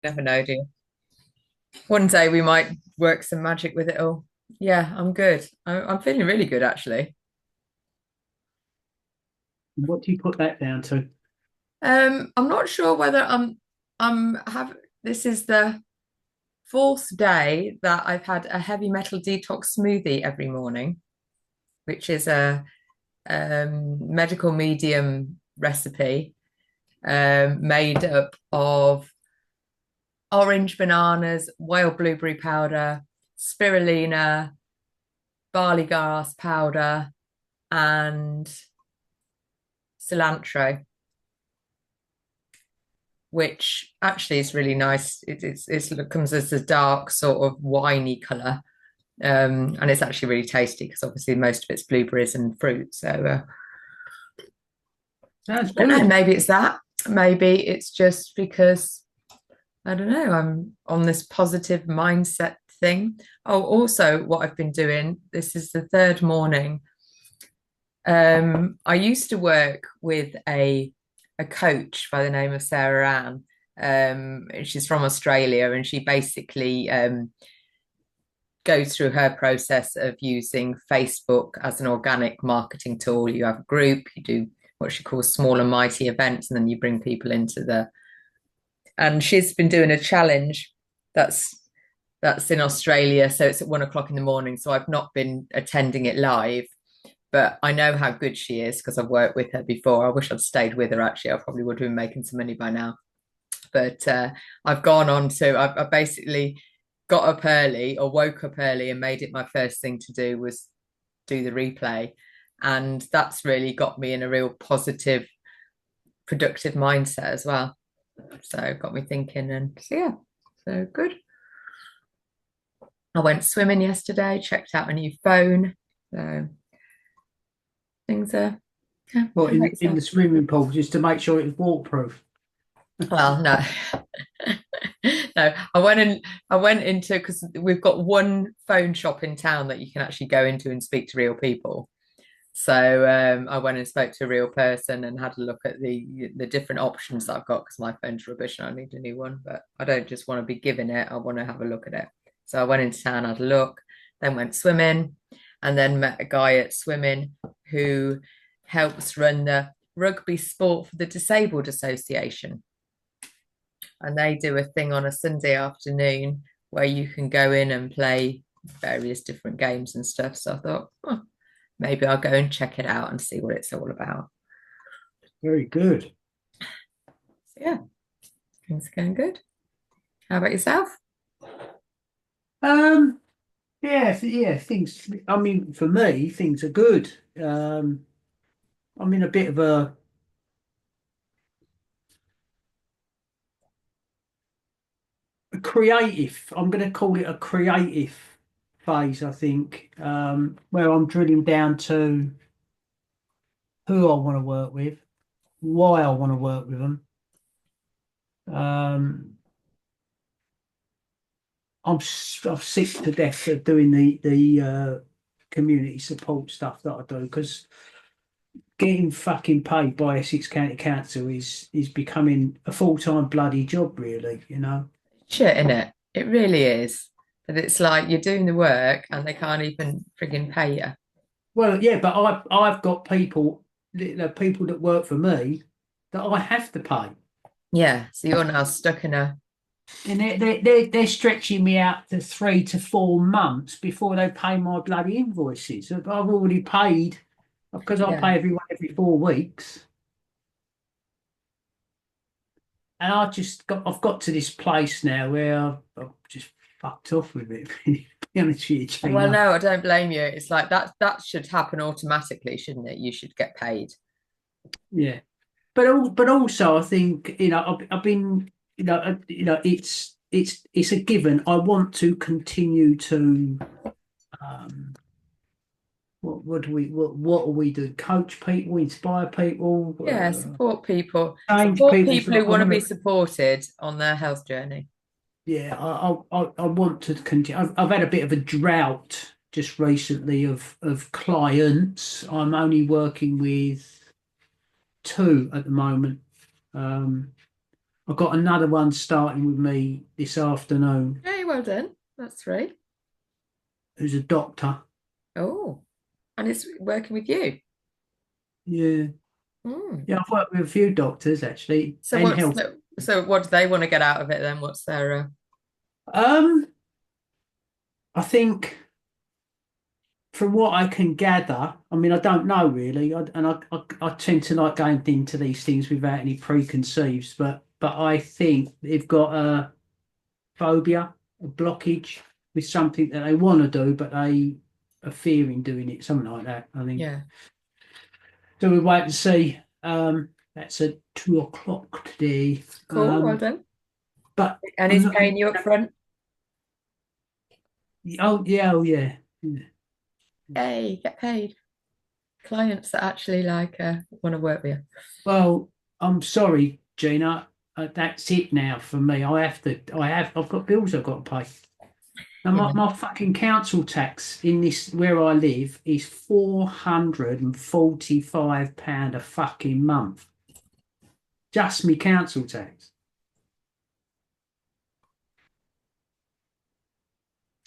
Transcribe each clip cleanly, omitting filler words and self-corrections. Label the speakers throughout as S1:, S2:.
S1: Never know, do you? One day we might work some magic with it all. Yeah, I'm good. I'm feeling really good actually.
S2: What do you put that down to?
S1: I'm not sure whether I'm have this is the fourth day that I've had a heavy metal detox smoothie every morning, which is a medical medium recipe made up of orange bananas, wild blueberry powder, spirulina, barley grass powder, and cilantro, which actually is really nice. It comes as a dark sort of winey colour, and it's actually really tasty because obviously most of it's blueberries and fruit. So
S2: Sounds
S1: I don't know.
S2: good.
S1: Maybe it's that. Maybe it's just because I don't know. I'm on this positive mindset thing. Oh, also, what I've been doing. This is the third morning. I used to work with a coach by the name of Sarah Ann. She's from Australia, and she basically goes through her process of using Facebook as an organic marketing tool. You have a group, you do what she calls small and mighty events, and then you bring people into the. And she's been doing a challenge that's that's in Australia, so it's at 1 o'clock in the morning. So I've not been attending it live, but I know how good she is because I've worked with her before. I wish I'd stayed with her actually. I probably would have been making some money by now. But I've gone on to, I basically got up early or woke up early and made it my first thing to do was do the replay. And that's really got me in a real positive, productive mindset as well. So got me thinking, and so yeah, so good. I went swimming yesterday, checked out a new phone. So things are, yeah,
S2: Well,
S1: how about
S2: in
S1: yourself?
S2: the swimming pool just to make sure it's waterproof.
S1: Well, no, no. I went into because we've got one phone shop in town that you can actually go into and speak to real people. So I went and spoke to a real person and had a look at the different options that I've got because my phone's rubbish and I need a new one. But I don't just want to be given it; I want to have a look at it. So I went into town, had a look, then went swimming, and then met a guy at swimming who helps run the Rugby Sport for the Disabled Association, and they do a thing on a Sunday afternoon where you can go in and play various different games and stuff. So I thought, oh, maybe I'll go and check it out and see what it's all about.
S2: Very good.
S1: So yeah, things are going good. How about yourself?
S2: Um, yeah, yeah, things, I mean, for me, things are good. I'm in a bit of a creative, I'm going to call it a creative phase, I think, where I'm drilling down to who I want to work with, why I want to work with them. Um, I'm sick to death of doing the community support stuff that I do because getting fucking paid by Essex County Council is becoming a full-time bloody job, really, you know.
S1: Shit, in it. It really is. But it's like you're doing the work and they can't even frigging pay you.
S2: Well, yeah, but I've got people, the people that work for me that I have to pay.
S1: Yeah. So you're now stuck in a
S2: And they're stretching me out to 3 to 4 months before they pay my bloody invoices. I've already paid because I
S1: yeah.
S2: pay everyone every 4 weeks. And I've got to this place now where I've just fucked off with it. To be honest with you,
S1: Well,
S2: Gina.
S1: no, I don't blame you. It's like that should happen automatically, shouldn't it? You should get paid.
S2: Yeah, but also I think I've been it's a given. I want to continue to um, what are we doing? Coach people, inspire people,
S1: Yeah, support people.
S2: change
S1: Support
S2: people's
S1: people
S2: life.
S1: who
S2: I
S1: want to
S2: want
S1: be
S2: to.
S1: supported on their health journey.
S2: Yeah, I want to continue. I've had a bit of a drought just recently of clients. I'm only working with two at the moment. Um, I've got another one starting with me this afternoon,
S1: Hey, well done. That's three.
S2: who's a doctor.
S1: Oh, and it's working with you.
S2: Yeah.
S1: Mm.
S2: Yeah, I've worked with a few doctors actually
S1: So
S2: and
S1: what's
S2: health.
S1: the, so what do they want to get out of it then? What's their
S2: Um, I think from what I can gather, I mean, I don't know really, I tend to like going into these things without any preconceived, but I think they've got a phobia, a blockage with something that they want to do, but they are fearing doing it, something like that, I think.
S1: yeah,
S2: So we wait and see. That's at 2 o'clock today.
S1: cool, well done.
S2: But
S1: And
S2: I'm
S1: he's
S2: looking.
S1: paying you up front.
S2: Oh yeah, oh yeah. Yeah.
S1: Hey, get paid. Clients that actually like want to work with you.
S2: Well, I'm sorry, Gina. That's it now for me. I have to. I've got bills I've got to pay. Now
S1: Yeah,
S2: my fucking council tax in this where I live is £445 a fucking month. Just me council tax.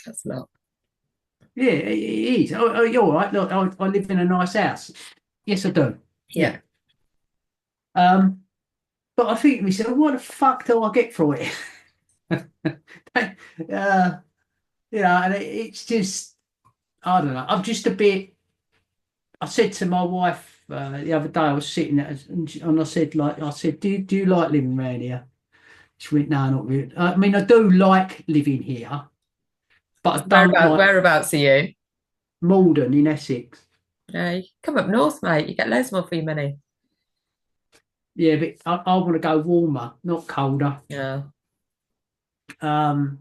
S1: that's a lot.
S2: Yeah, it is. You're all right. Look, I live in a nice house. Yes, I do. Yeah.
S1: Yeah,
S2: Um, but I think to myself, what the fuck do I get for it? uh, and it's just, I don't know. I'm just a bit. I said to my wife the other day, I was sitting there, and I said, do you like living around here? She went, no, not really. I mean, I do like living here, but
S1: so
S2: I don't like
S1: whereabouts are you?
S2: Malden in Essex.
S1: Come up north, mate. You get loads more for your money.
S2: Yeah, but I want to go warmer, not colder.
S1: Yeah,
S2: Um,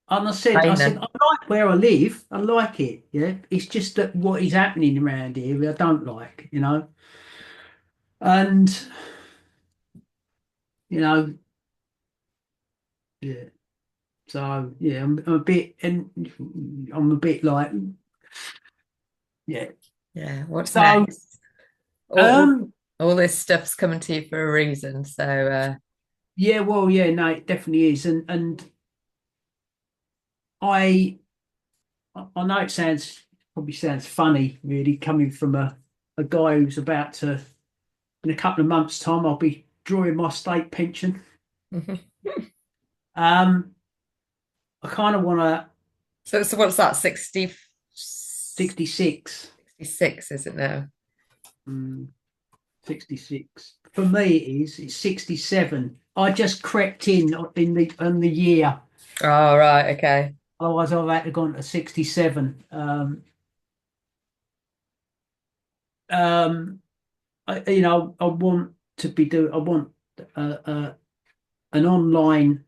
S2: and I said,
S1: China.
S2: I like where I live. I like it. Yeah, it's just that what is happening around here, I don't like. And you know, yeah. So yeah, I'm a bit, and I'm a bit like, yeah.
S1: Yeah, what's
S2: So
S1: next? All,
S2: um,
S1: all this stuff's coming to you for a reason. So
S2: yeah, well, yeah, no, it definitely is, and I I know it probably sounds funny, really, coming from a guy who's about to in a couple of months' time, I'll be drawing my state pension. Um, I kind of want to
S1: so what's that?
S2: 66.
S1: 66, is it now?
S2: 66. For me, it's 67. I just crept in the year.
S1: Oh, right, okay.
S2: Otherwise, I've had to gone to 67. Um, I want to be I want an online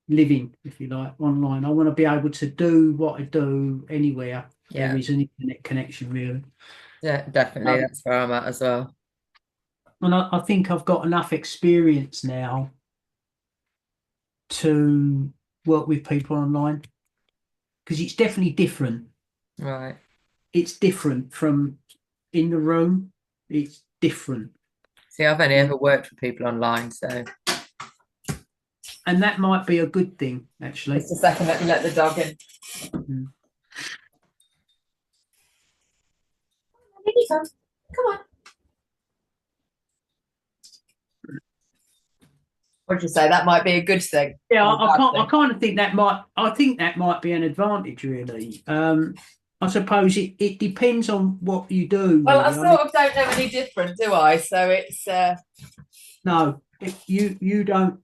S2: living, if you like, online. I want to be able to do what I do anywhere there
S1: Yeah,
S2: is an internet connection, really.
S1: yeah, definitely.
S2: Um,
S1: That's where I'm at as well.
S2: and I think I've got enough experience now to work with people online because it's definitely different.
S1: Right.
S2: It's different from in the room. It's different.
S1: See, I've only
S2: Yeah.
S1: ever worked with people online, so
S2: And that might be a good thing, actually.
S1: just a second, let me let the dog in.
S2: Mm.
S1: Come on. What would you say? That might be a good thing
S2: Yeah,
S1: or a
S2: I
S1: bad
S2: can't. I
S1: thing.
S2: kind of think I think that might be an advantage, really. I suppose it depends on what you do,
S1: Well, I
S2: really. I mean,
S1: sort of don't know any different, do I? So it's
S2: no, you don't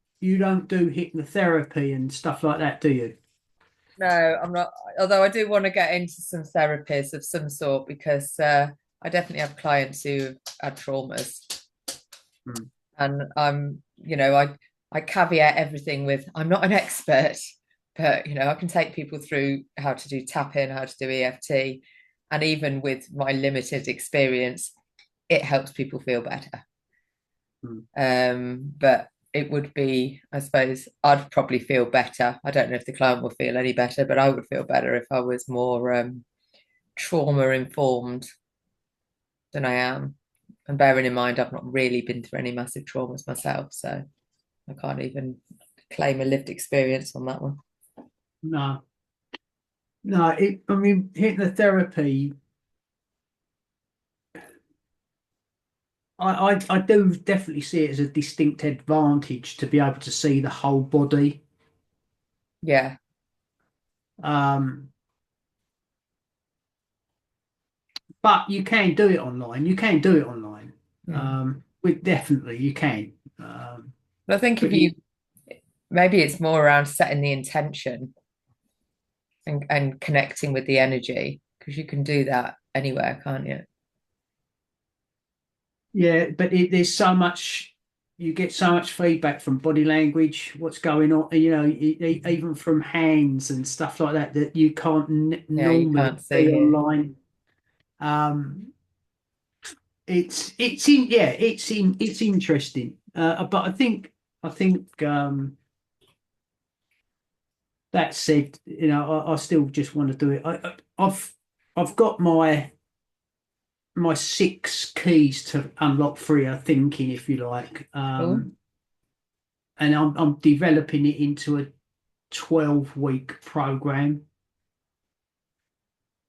S2: do hypnotherapy and stuff like that, do you?
S1: no, I'm not. Although I do want to get into some therapies of some sort because I definitely have clients who had traumas,
S2: Mm.
S1: and I caveat everything with I'm not an expert, but I can take people through how to do tapping, how to do EFT, and even with my limited experience, it helps people feel better.
S2: Mm.
S1: But it would be, I suppose, I'd probably feel better. I don't know if the client will feel any better, but I would feel better if I was more trauma informed than I am. And bearing in mind, I've not really been through any massive traumas myself. So, I can't even claim a lived experience on that one.
S2: No, no. I mean, hypnotherapy. I do definitely see it as a distinct advantage to be able to see the whole body.
S1: Yeah.
S2: Um, but you can do it online. You can do it online.
S1: Mm.
S2: Definitely you can.
S1: But I think if
S2: But
S1: you maybe it's more around setting the intention and connecting with the energy because you can do that anywhere, can't you?
S2: yeah, but there's so much. You get so much feedback from body language, what's going on. Even from hands and stuff like that that you can't n
S1: Yeah, you
S2: normally
S1: can't see
S2: see
S1: here.
S2: online. Um, it's in yeah it's interesting but I think that said, I still just want to do it. I've got my six keys to unlock freer thinking, if you like,
S1: Cool.
S2: and I'm developing it into a 12-week program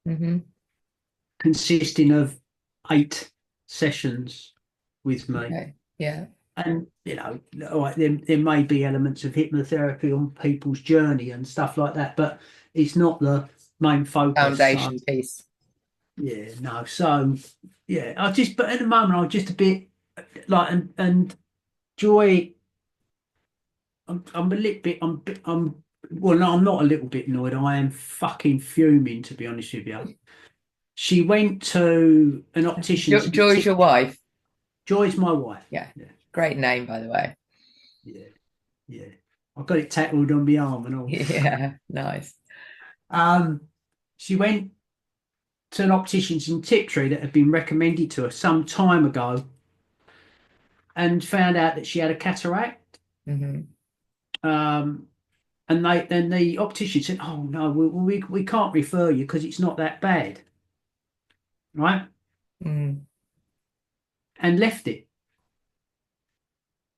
S1: Hmm.
S2: consisting of 8 sessions with me.
S1: Okay. Yeah.
S2: And all right, there may be elements of hypnotherapy on people's journey and stuff like that, but it's not the main focus. So
S1: Foundation piece.
S2: yeah, no. So yeah, but at the moment I'm just a bit like, and Joy, I'm a little bit, well, no, I'm not a little bit annoyed. I am fucking fuming, to be honest with you. She went to an optician's.
S1: Joy's your wife.
S2: Joy's my wife.
S1: Yeah.
S2: Yeah,
S1: Great name, by the way.
S2: yeah, yeah. I've got it tattooed on my arm and all.
S1: Yeah. Nice.
S2: Um, she went to an optician's in Tiptree that had been recommended to her some time ago and found out that she had a cataract.
S1: Hmm.
S2: Um, and then the optician said, "Oh no, we can't refer you because it's not that bad, right?"
S1: Mm.
S2: And left it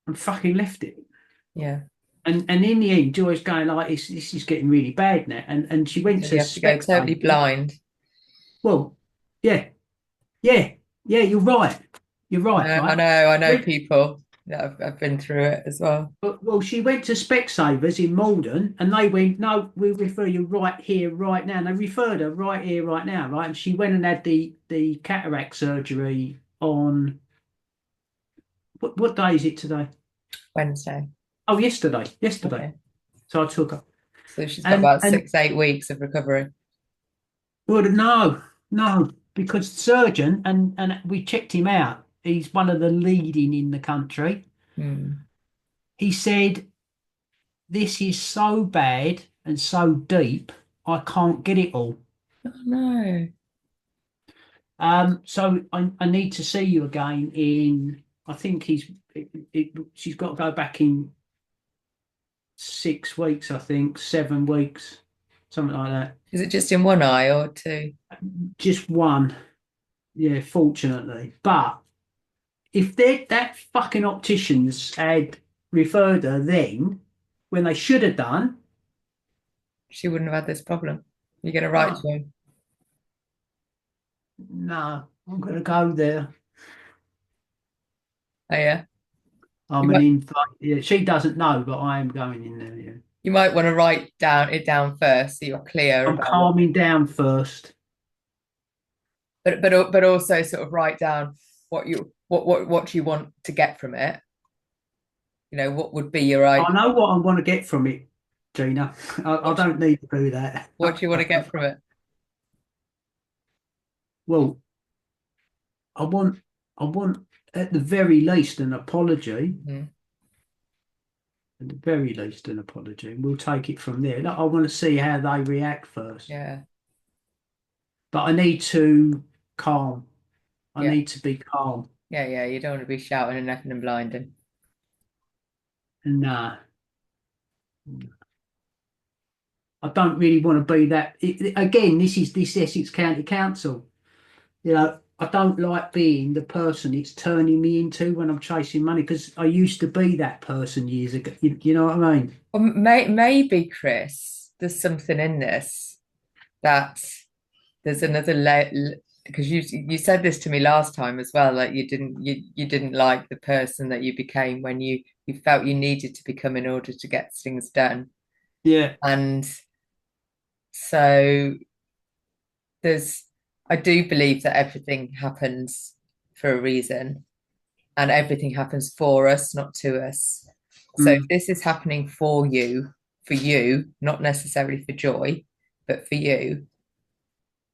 S2: and fucking left it.
S1: Yeah.
S2: And in the end, Joy's going like, this is getting really bad now. And she went
S1: So
S2: to
S1: you have to go totally
S2: Specsavers.
S1: blind.
S2: Well, yeah, yeah, yeah. You're right, right.
S1: I know people that have been through it as well.
S2: Well, she went to Specsavers in Malden, and they went, "No, we'll refer you right here, right now." And they referred her right here, right now, right. And she went and had the cataract surgery on what day is it today?
S1: Wednesday.
S2: Oh, yesterday, yesterday.
S1: Okay.
S2: So I took her,
S1: So she's got
S2: and
S1: about 6, 8 weeks of recovery.
S2: well, no, no, because surgeon and we checked him out. He's one of the leading in the country.
S1: Hmm.
S2: He said, "This is so bad and so deep, I can't get it all."
S1: Oh no.
S2: So I need to see you again in, I think she's got to go back in 6 weeks, I think, 7 weeks, something like that.
S1: Is it just in one eye or two?
S2: Just one, yeah, fortunately. But if that fucking opticians had referred her then, when they should have done,
S1: She wouldn't have had this problem. You're going to write
S2: oh,
S1: to him.
S2: no, I'm going to go there.
S1: Oh yeah. You
S2: I'm an
S1: might
S2: invite. Yeah, she doesn't know, but I am going in there. Yeah.
S1: you might want to write down first so you're clear
S2: I'm
S1: about what,
S2: calming down first.
S1: but also sort of write down what you want to get from it. You know, what would be your
S2: I
S1: idea?
S2: know what I want to get from it, Gina. I
S1: What do
S2: don't need to do that.
S1: what do you want to get from it?
S2: Well, I want, I want at the very least an apology.
S1: Mhm.
S2: At the very least an apology. And we'll take it from there. Look, I want to see how they react first.
S1: Yeah.
S2: But I need to calm. I
S1: Yeah.
S2: need to be calm.
S1: Yeah, yeah. You don't want to be shouting and effing and blinding.
S2: Nah, I don't really want to be that. Again, this is this Essex County Council. You know, I don't like being the person it's turning me into when I'm chasing money because I used to be that person years ago. You know what I mean?
S1: Well, maybe, Chris, there's something in this that there's another because you said this to me last time as well, like you didn't like the person that you became when you felt you needed to become in order to get things done.
S2: Yeah.
S1: And so there's I do believe that everything happens for a reason and everything happens for us, not to us. So if
S2: Mm.
S1: this is happening for you, not necessarily for Joy, but for you,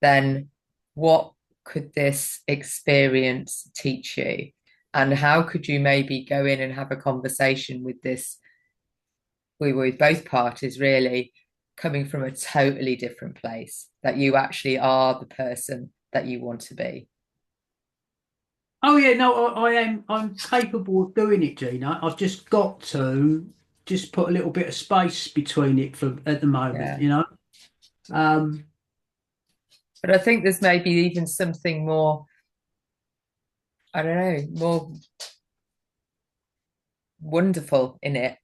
S1: then what could this experience teach you? And how could you maybe go in and have a conversation with this, we were with both parties really coming from a totally different place, that you actually are the person that you want to be.
S2: Oh yeah, no, I am. I'm capable of doing it, Gina. I've just got to just put a little bit of space between it for at the moment.
S1: Yeah.
S2: You know. Um.
S1: But I think there's maybe even something more, I don't know, more wonderful in it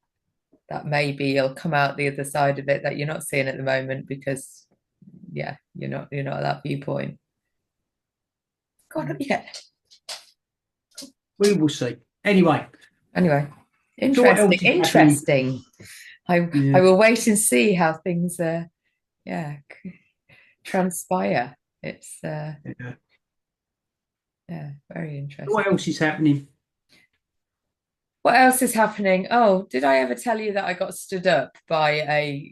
S1: that maybe you'll come out the other side of it that you're not seeing at the moment because yeah, you're not at that viewpoint. Go on, yeah.
S2: We will see. Anyway,
S1: Anyway,
S2: so what
S1: interesting,
S2: else is happening?
S1: interesting. I
S2: Yeah.
S1: will wait and see how things yeah transpire. It's
S2: Yeah.
S1: yeah, very
S2: So what
S1: interesting.
S2: else is happening?
S1: What else is happening? Oh, did I ever tell you that I got stood up by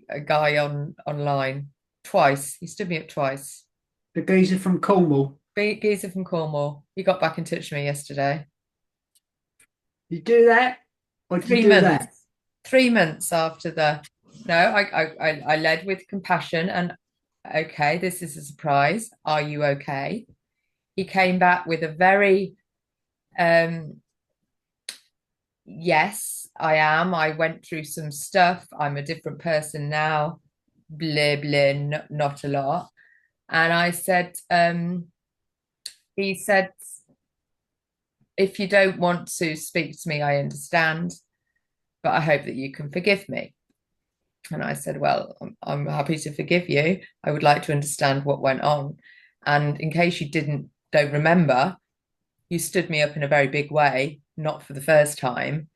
S1: a guy online twice? He stood me up twice.
S2: The geezer from Cornwall.
S1: Geezer from Cornwall. He got back in touch with me yesterday.
S2: Did you do that? Or did you
S1: Three
S2: do that?
S1: months. 3 months after the no, I led with compassion and okay, this is a surprise. Are you okay? He came back with a very um yes, I am. I went through some stuff. I'm a different person now. Blah blah, not a lot. And I said, he said, if you don't want to speak to me, I understand, but I hope that you can forgive me. And I said, well, I'm happy to forgive you. I would like to understand what went on. And in case you don't remember, you stood me up in a very big way, not for the first time.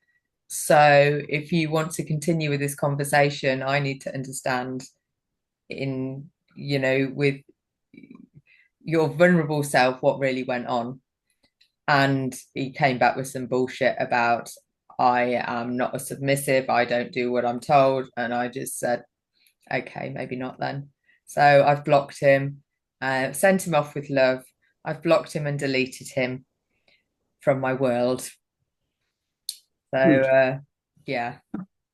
S1: So if you want to continue with this conversation, I need to understand in, with your vulnerable self what really went on. And he came back with some bullshit about I am not a submissive, I don't do what I'm told. And I just said, okay, maybe not then. So I've blocked him, sent him off with love. I've blocked him and deleted him from my world. So
S2: Good.
S1: yeah,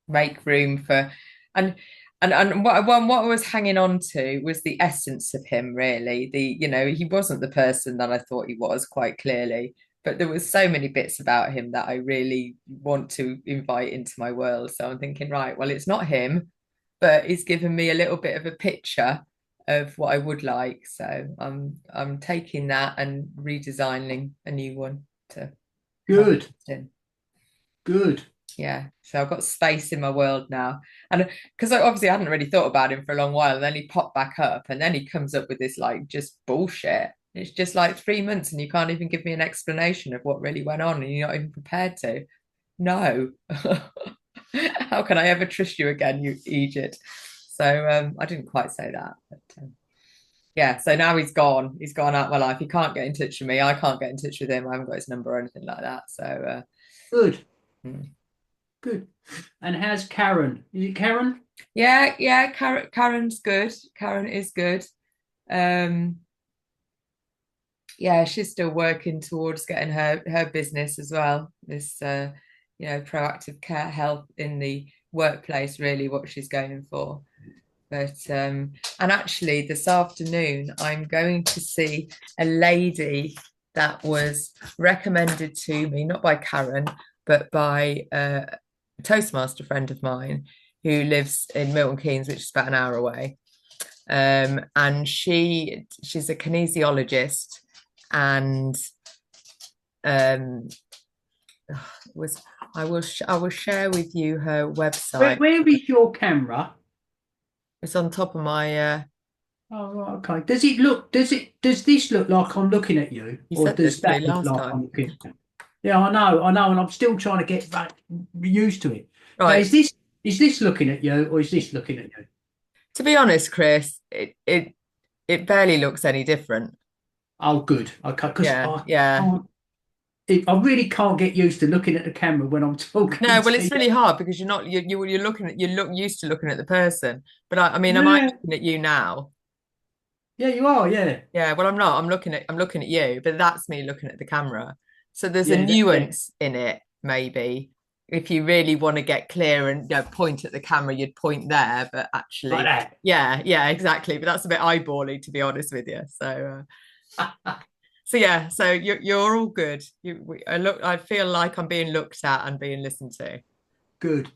S1: make room for and and what I was hanging on to was the essence of him really. He wasn't the person that I thought he was, quite clearly, but there was so many bits about him that I really want to invite into my world. So I'm thinking, right, well, it's not him, but he's given me a little bit of a picture of what I would like. So I'm taking that and redesigning a new one to
S2: Good.
S1: manifest in.
S2: Good.
S1: Yeah, so I've got space in my world now. And because I obviously hadn't really thought about him for a long while, and then he popped back up and then he comes up with this like just bullshit. It's just like 3 months and you can't even give me an explanation of what really went on and you're not even prepared to. No. How can I ever trust you again, you Egypt? So I didn't quite say that, but yeah, so now he's gone. He's gone out of my life. He can't get in touch with me. I can't get in touch with him. I haven't got his number or anything like that. So
S2: Good.
S1: hmm.
S2: Good. And how's Karen? Is it Karen?
S1: Yeah, Karen's good. Karen is good. Um, yeah, she's still working towards getting her business as well. This proactive care health in the workplace, really what she's going for. But and actually this afternoon I'm going to see a lady that was recommended to me, not by Karen, but by a Toastmaster friend of mine who lives in Milton Keynes, which is about an hour away. And she's a kinesiologist and um, was I will share with you her
S2: Where,
S1: website.
S2: where is your camera?
S1: It's on top of my.
S2: Oh, right, okay. Does this look like I'm looking at you,
S1: You
S2: or
S1: said
S2: does
S1: this to
S2: that
S1: me
S2: look
S1: last
S2: like
S1: time,
S2: I'm looking at you? Yeah, I know, and I'm still trying to get back used to it. Now,
S1: right?
S2: is this looking at you, or is this looking at you?
S1: To be honest, Chris, it barely looks any different.
S2: Oh, good. Okay, because
S1: Yeah,
S2: I
S1: yeah.
S2: can't. I really can't get used to looking at the camera when I'm talking
S1: No, well,
S2: to
S1: it's
S2: you.
S1: really hard because you're not you're looking at you look used to looking at the person. But I mean, am I
S2: Yeah,
S1: looking at you now?
S2: yeah, you are. Yeah,
S1: Yeah, well, I'm not. I'm looking at you, but that's me looking at the camera. So there's a
S2: yeah, that's it.
S1: nuance in it, maybe. If you really want to get clear and point at the camera, you'd point there. But
S2: Like
S1: actually,
S2: that.
S1: yeah, yeah, exactly. But that's a bit eyebally, to be honest with you. So yeah, so you're all good. I feel like I'm being looked at and being listened to.
S2: Good.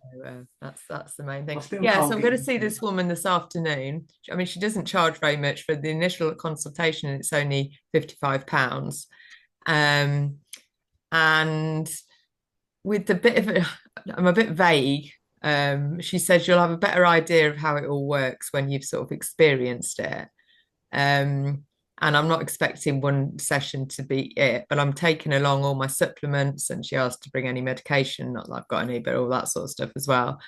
S1: That's the main
S2: I
S1: thing.
S2: still
S1: Yeah, so
S2: can't
S1: I'm
S2: get
S1: going to
S2: used
S1: see
S2: to it.
S1: this woman this afternoon. I mean, she doesn't charge very much for the initial consultation, and it's only £55. Um, and with the bit of it, I'm a bit vague. She says you'll have a better idea of how it all works when you've sort of experienced it. Um, and I'm not expecting one session to be it, but I'm taking along all my supplements. And she asked to bring any medication, not that I've got any, but all that sort of stuff as well,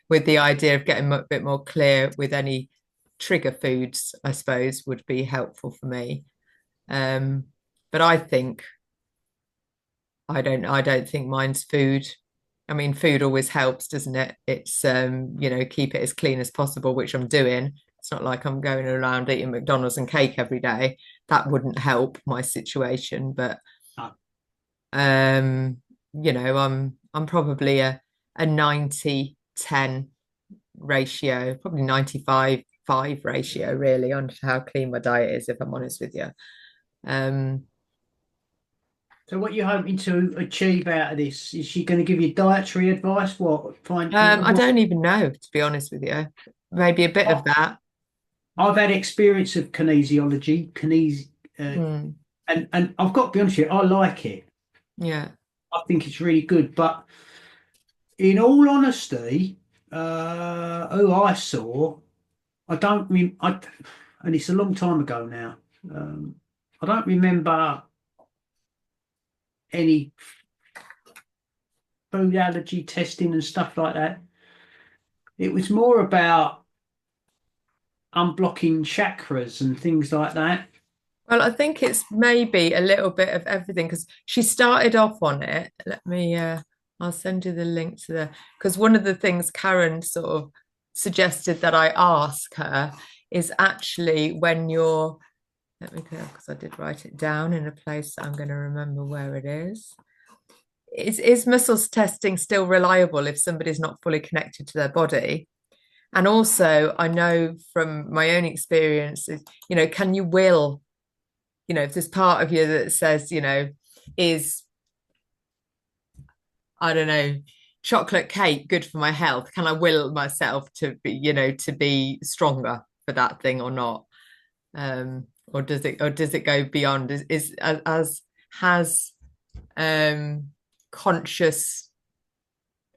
S1: with the idea of getting a bit more clear with any trigger foods, I suppose, would be helpful for me. Um, but I don't think mine's food. I mean, food always helps, doesn't it? It's keep it as clean as possible, which I'm doing. It's not like I'm going around eating McDonald's and cake every day. That wouldn't help my situation. But
S2: No.
S1: um, I'm probably a 90-10 ratio, probably 95-5 ratio, really, on how clean my diet is, if I'm honest with you. Um,
S2: So what you're hoping to achieve out of this? Is she going to give you dietary advice?
S1: I
S2: What?
S1: don't even know, to be honest with you. Maybe a bit of that.
S2: I've had experience of uh,
S1: Hmm.
S2: and I've got to be honest with you, I like it.
S1: Yeah.
S2: I think it's really good. But in all honesty, who I saw, I don't mean and it's a long time ago now. Um, I don't remember any food allergy testing and stuff like that. It was more about unblocking chakras and things like that.
S1: Well, I think it's maybe a little bit of everything because she started off on it. I'll send you the link to the, because one of the things Karen sort of suggested that I ask her is actually when you're, let me go, because I did write it down in a place that I'm going to remember where it is. Is muscles testing still reliable if somebody's not fully connected to their body? And also, I know from my own experiences, can you will, if there's part of you that says, is, I don't know, chocolate cake good for my health? Can I will myself to be, to be stronger for that thing or not? Or does it go beyond? Is as has conscious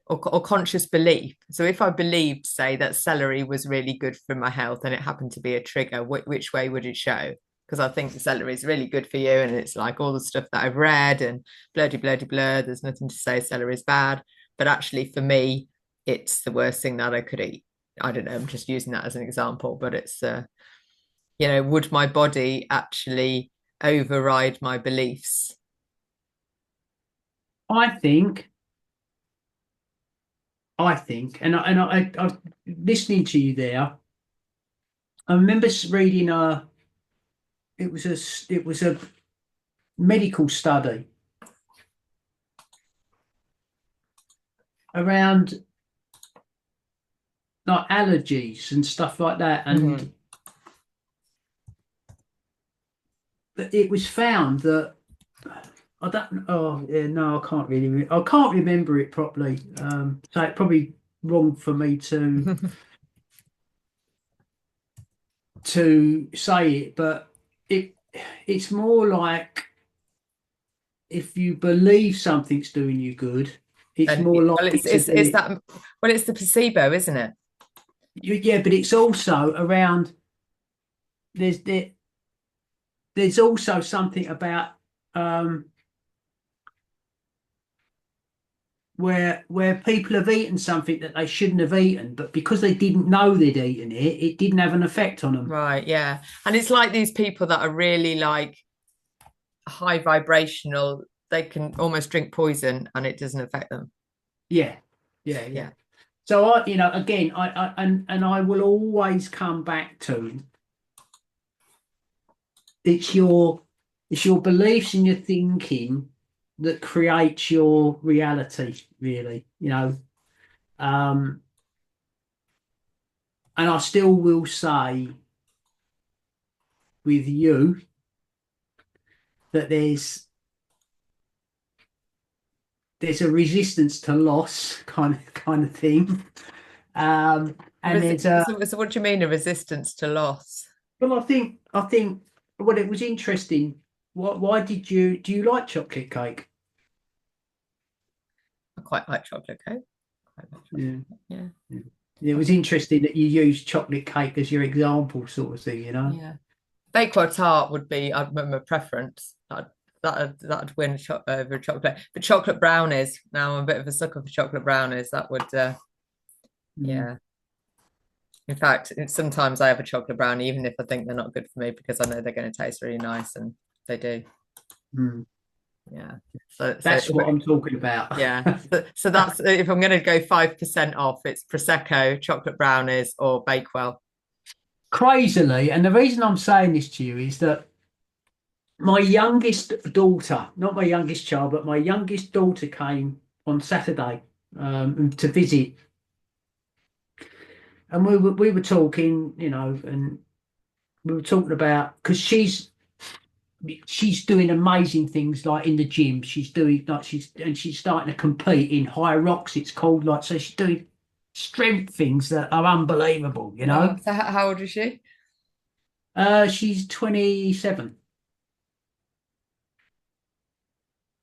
S1: or conscious belief. So if I believed, say, that celery was really good for my health and it happened to be a trigger, which way would it show? Because I think the celery is really good for you, and it's like all the stuff that I've read and bloody bloody blur. There's nothing to say celery is bad, but actually for me, it's the worst thing that I could eat. I don't know. I'm just using that as an example, but it's would my body actually override my beliefs?
S2: I think, I listening to you there. I remember reading it was a medical study around like allergies and stuff like that,
S1: Mm-hmm.
S2: and it was found that I don't. Oh, yeah, no, I can't really. I can't remember it properly. So it's probably wrong for me to say it, but it it's more like. if you believe something's doing you good, it's
S1: And
S2: more
S1: well,
S2: likely to do
S1: it's
S2: it.
S1: that well, it's the placebo, isn't it?
S2: Yeah, but it's also around. There's there's also something about um, where people have eaten something that they shouldn't have eaten, but because they didn't know they'd eaten it, it didn't have an effect on them.
S1: Right, yeah. And it's like these people that are really like high vibrational, they can almost drink poison and it doesn't affect them.
S2: Yeah, yeah, yeah.
S1: Yeah.
S2: So again, and I will always come back to it's your it's your beliefs and your thinking that creates your reality, really. And I still will say with you that there's a resistance to loss kind of thing. And there's a
S1: So what do you mean a resistance to loss?
S2: well, I think well, it was interesting. Why do you like chocolate cake?
S1: I quite like chocolate cake. Quite like chocolate
S2: Yeah.
S1: cake. Yeah.
S2: Yeah. It was interesting that you used chocolate cake as your example, sort of thing, you know?
S1: Yeah. Bakewell tart would be my preference. That'd win over chocolate. But chocolate brownies, now I'm a bit of a sucker for chocolate brownies. That would,
S2: Mm,
S1: yeah. In fact, sometimes I have a chocolate brownie, even if I think they're not good for me, because I know they're going to taste really nice, and they do.
S2: mm.
S1: Yeah. So
S2: That's what I'm talking about.
S1: yeah. So that's if I'm going to go 5% off, it's Prosecco, chocolate brownies, or Bakewell.
S2: Crazily, and the reason I'm saying this to you is that my youngest daughter, not my youngest child, but my youngest daughter came on Saturday to visit, and we were talking, and we were talking about because she's doing amazing things like in the gym. She's doing like she's starting to compete in high rocks. It's called like so. She's doing strength things that are unbelievable.
S1: Oh, so how old is she?
S2: She's 27.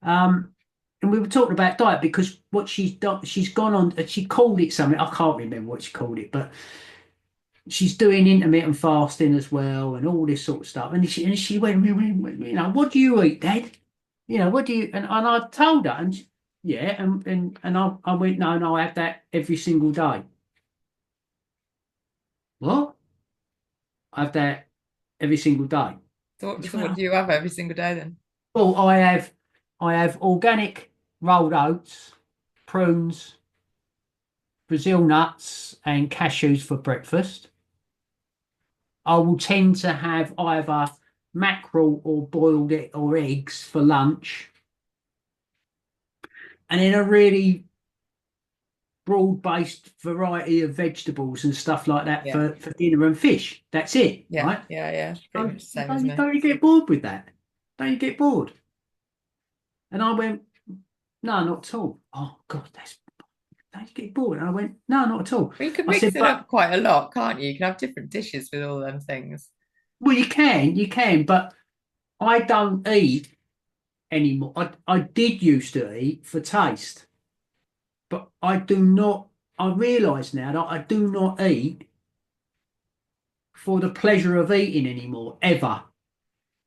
S2: Um, and we were talking about diet because what she's done, she's gone on. She called it something. I can't remember what she called it, but she's doing intermittent fasting as well and all this sort of stuff. And she went, what do you eat, Dad? What do you? And I told her, yeah, and I went, no, no, I have that every single day. What? I have that every single day.
S1: So,
S2: She
S1: so
S2: went,
S1: what
S2: "Oh,
S1: do you have every single day then?
S2: well, I have organic rolled oats, prunes, Brazil nuts, and cashews for breakfast. I will tend to have either mackerel or boiled or eggs for lunch, and then a really broad-based variety of vegetables and stuff like that
S1: Yeah.
S2: for dinner and fish. That's it,
S1: Yeah,
S2: right?
S1: yeah, yeah. Pretty
S2: So
S1: much the same as
S2: don't you,
S1: me.
S2: don't you get bored with that? Don't you get bored? And I went, no, not at all. Oh God, don't you get bored? And I went, no, not at all.
S1: Well, you can
S2: I
S1: mix
S2: said,
S1: it
S2: but
S1: up quite a lot, can't you? You can have different dishes with all them things.
S2: well, you can, but I don't eat anymore. I did used to eat for taste, but I do not. I realise now that I do not eat for the pleasure of eating anymore, ever.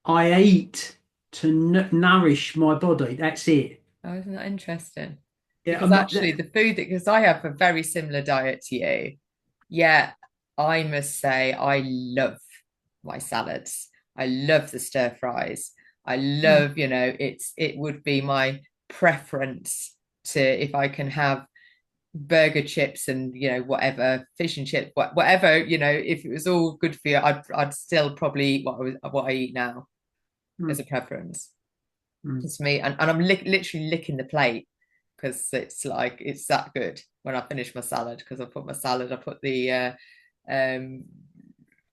S2: I eat to nourish my body. That's it.
S1: Oh, isn't that interesting?
S2: Yeah,
S1: Because
S2: I'm not.
S1: actually, the food that, because I have a very similar diet to you, yeah, I must say I love my salads. I love the stir fries. I
S2: Mm,
S1: love, it would be my preference to if I can have burger chips and whatever fish and chips, whatever, if it was all good for you, I'd still probably eat what I eat now as
S2: mm,
S1: a preference.
S2: mm.
S1: It's me, and I'm literally licking the plate because it's like it's that good when I finish my salad because I put the um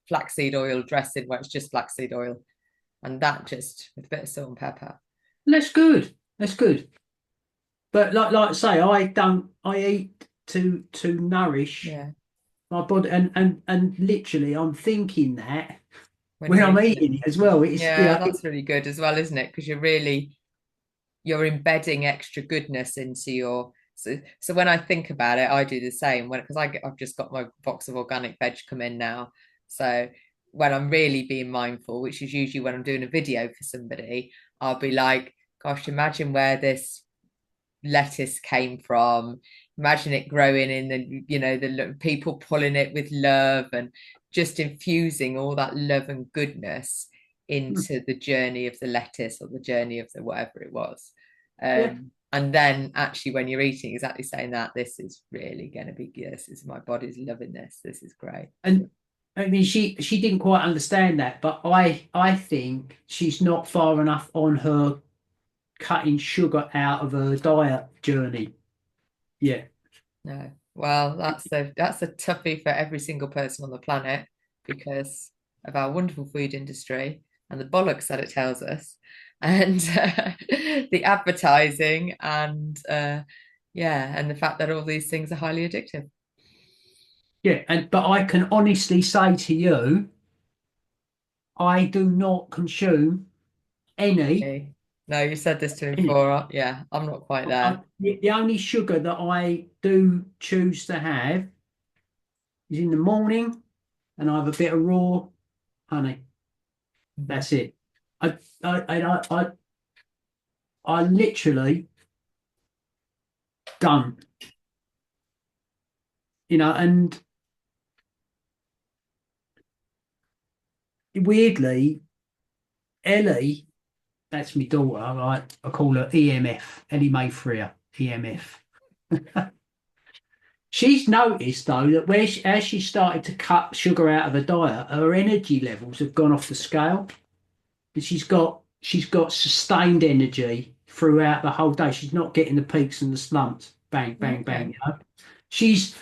S1: flaxseed oil dressing where it's just flaxseed oil and that just with a bit of salt and pepper.
S2: That's good. That's good. But like I say, I don't. I eat to nourish
S1: Yeah,
S2: my body, and literally, I'm thinking that
S1: when
S2: when
S1: you're
S2: I'm
S1: eating it.
S2: eating it as well. It's
S1: Yeah, that's really good as well, isn't it? Because you're really you're embedding extra goodness into your. So when I think about it, I do the same when because I've just got my box of organic veg come in now. So when I'm really being mindful, which is usually when I'm doing a video for somebody, I'll be like, gosh, imagine where this lettuce came from. Imagine it growing in the, the people pulling it with love and just infusing all that love and goodness
S2: Hmm.
S1: into the journey of the lettuce or the journey of the whatever it was.
S2: Yeah.
S1: And then actually when you're eating, exactly saying that this is really going to be good. This is my body's loving this. This is great.
S2: And I mean, she didn't quite understand that, but I think she's not far enough on her cutting sugar out of her diet journey. Yeah.
S1: No. Well, that's a toughie for every single person on the planet because of our wonderful food industry and the bollocks that it tells us, and the advertising, and yeah, and the fact that all these things are highly addictive.
S2: Yeah. And but I can honestly say to you, I do not consume any.
S1: Okay. No, you said this to me
S2: Any.
S1: before. Yeah, I'm not quite there.
S2: The only sugar that I do choose to have is in the morning, and I have a bit of raw honey.
S1: Mhm.
S2: That's it. I I literally don't, and weirdly, Ellie, that's my daughter, right? I call her EMF, Ellie Mayfreer, EMF. She's noticed though that as she started to cut sugar out of her diet, her energy levels have gone off the scale. And she's got sustained energy throughout the whole day. She's not getting the peaks and the slumps. Bang, bang, bang.
S1: Okay.
S2: She's.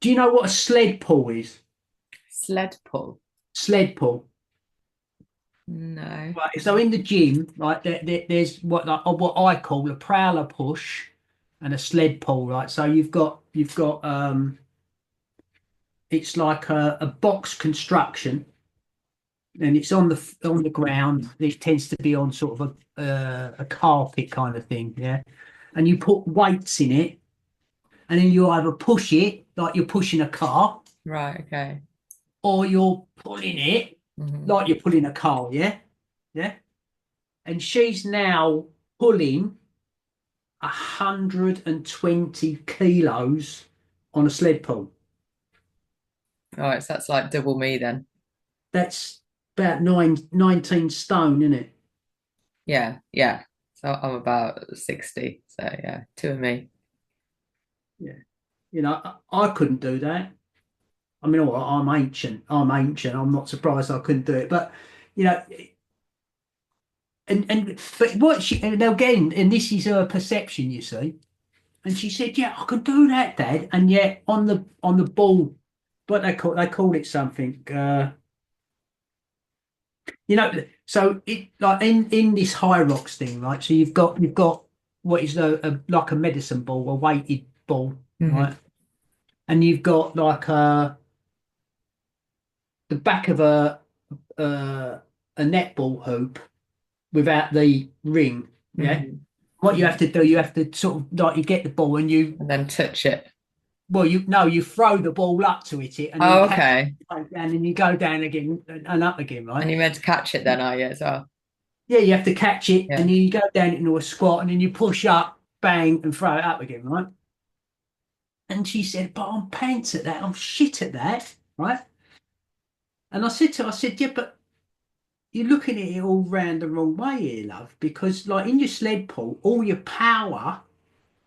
S2: Do you know what a sled pull is?
S1: Sled pull.
S2: Sled pull.
S1: No.
S2: Right. So in the gym, right, there's what I call a prowler push and a sled pull, right? So you've got it's like a box construction, and it's on the ground. It tends to be on sort of a carpet kind of thing, yeah. And you put weights in it, and then you either push it like you're pushing a car,
S1: Right. Okay.
S2: or you're pulling it
S1: Hmm.
S2: like you're pulling a car, yeah, yeah. And she's now pulling 120 kilos on a sled pull.
S1: All right. So that's like double me then.
S2: That's about 19 stone, isn't it?
S1: Yeah, yeah. So I'm about 60. So yeah, two of me.
S2: Yeah. I couldn't do that. I mean, all right, I'm ancient. I'm ancient. I'm not surprised I couldn't do it. But, you know, but what she, and again, and this is her perception, you see. And she said, "Yeah, I can do that, Dad." And yet on the ball, what they call it something. So it like in this high rocks thing, right? So you've got what is like a medicine ball, a weighted ball, right?
S1: Hmm.
S2: And you've got like the back of uh, a netball hoop without the ring. Yeah.
S1: Hmm.
S2: What you
S1: Hmm.
S2: have to do, you have to sort of like you get the ball and you
S1: And then touch it.
S2: well you no you throw the ball up to it and then
S1: Oh,
S2: catch
S1: okay.
S2: it and then you go down again and up again, right?
S1: And you meant to catch it then, are you, as well?
S2: Yeah, you have to catch it
S1: Yeah.
S2: and then you go down into a squat and then you push up, bang, and throw it up again, right? And she said, "But I'm pants at that. I'm shit at that, right?" And I said to her, I said, "Yeah, but you're looking at it all round the wrong way here, love, because like in your sled pull, all your power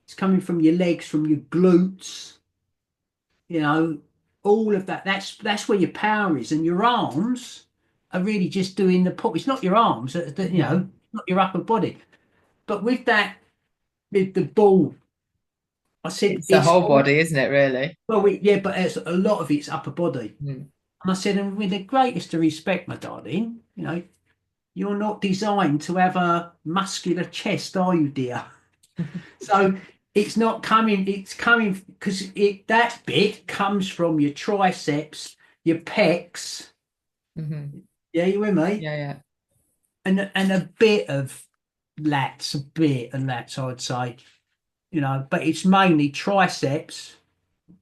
S2: is coming from your legs, from your glutes, you know, all of that. That's where your power is, and your arms are really just doing the pull. It's not your arms,
S1: Hmm.
S2: not your upper body. But with that, with the ball, I said
S1: It's the
S2: it's
S1: whole
S2: all
S1: body, isn't it, really?
S2: yeah, but it's a lot of it's upper body."
S1: Mm.
S2: And I said, "And with the greatest of respect, my darling, you're not designed to have a muscular chest, are you, dear?" So it's coming because that bit comes from your triceps, your pecs.
S1: Hmm.
S2: Yeah, you with me?
S1: Yeah, yeah.
S2: and a bit of lats, I'd say, but it's mainly triceps,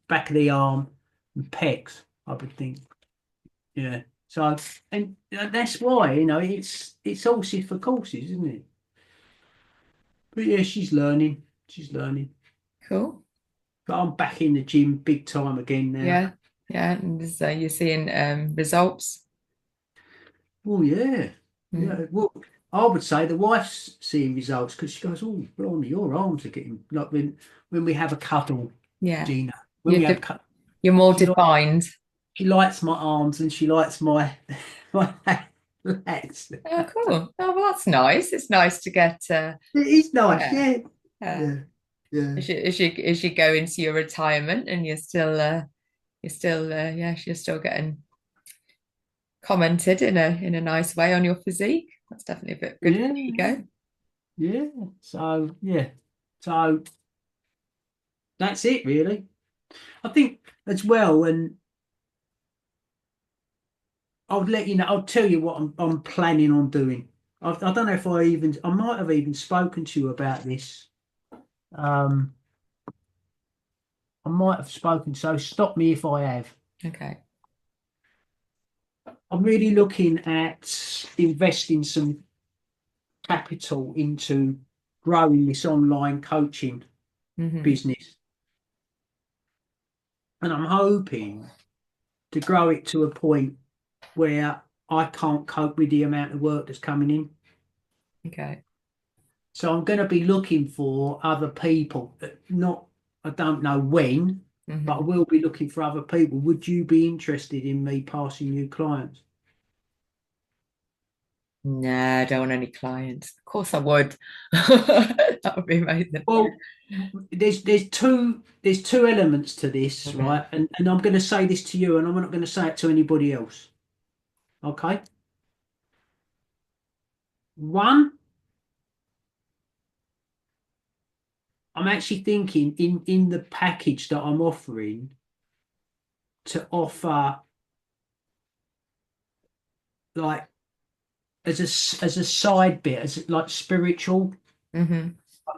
S2: back of the arm, and pecs, I would think. Yeah. So, and that's why, it's horses for courses, isn't it? But yeah, she's learning. She's learning.
S1: Cool.
S2: But I'm back in the gym big time again now.
S1: Yeah. Yeah. And so you're seeing results.
S2: Oh yeah,
S1: Mm.
S2: yeah. Well, I would say the wife's seeing results because she goes, "Oh, blimey, your arms are getting like when we have a cuddle,
S1: Yeah.
S2: Gina. When
S1: You're
S2: we have a
S1: de
S2: cuddle,
S1: you're more
S2: she like
S1: defined.
S2: she likes my arms and she likes my my legs.
S1: Oh, cool. Oh, well, that's nice. It's nice to get
S2: It is nice,
S1: yeah.
S2: yeah,
S1: Yeah.
S2: yeah, yeah,
S1: As you go into your retirement and you're still you're still getting commented in a nice way on your physique. That's definitely a bit good for
S2: yeah,
S1: the ego.
S2: yeah. So yeah, so that's it really. I think as well, and I'll let you know. I'll tell you what I'm planning on doing. I don't know if I might have even spoken to you about this. Um, I might have spoken, so stop me if I have.
S1: Okay.
S2: I'm really looking at investing some capital into growing this online coaching
S1: Hmm.
S2: business, and I'm hoping to grow it to a point where I can't cope with the amount of work that's coming in.
S1: Okay.
S2: So I'm going to be looking for other people. Not, I don't know when, but I
S1: Hmm.
S2: will be looking for other people. Would you be interested in me passing you clients?
S1: No, I don't want any clients. Of course I would. That would be amazing.
S2: Well, there's two elements to this,
S1: Okay.
S2: right? And I'm going to say this to you, and I'm not going to say it to anybody else. Okay. One, I'm actually thinking in the package that I'm offering to offer like as a side bit, as like spiritual,
S1: Hmm.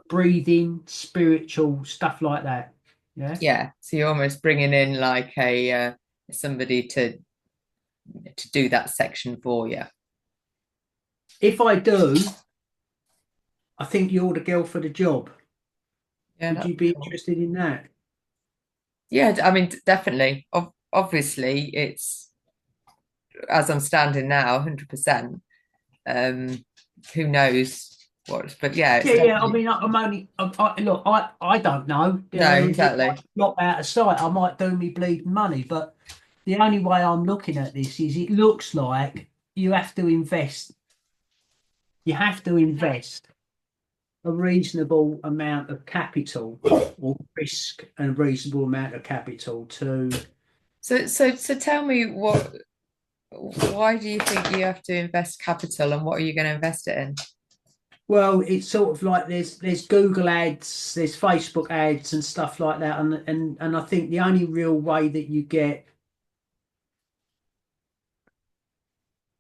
S2: breathing, spiritual stuff like that. Yeah.
S1: Yeah. So you're almost bringing in like a somebody to do that section for you.
S2: If I do, I think you're the girl for the job.
S1: Yeah,
S2: Would
S1: that'd
S2: you
S1: be
S2: be
S1: cool.
S2: interested in that?
S1: Yeah, I mean, definitely. Obviously, it's as I'm standing now, 100%. Um, who knows what? But yeah, it's
S2: Yeah, yeah. I
S1: definitely
S2: mean, I'm only. Look, I don't know.
S1: no,
S2: It might
S1: exactly.
S2: drop out of sight. I might do me bleeding money, but the only way I'm looking at this is it looks like you have to invest. You have to invest a reasonable amount of capital or risk a reasonable amount of capital to.
S1: So tell me why do you think you have to invest capital and what are you going to invest it in?
S2: Well, it's sort of like there's Google ads, there's Facebook ads and stuff like that, and I think the only real way that you get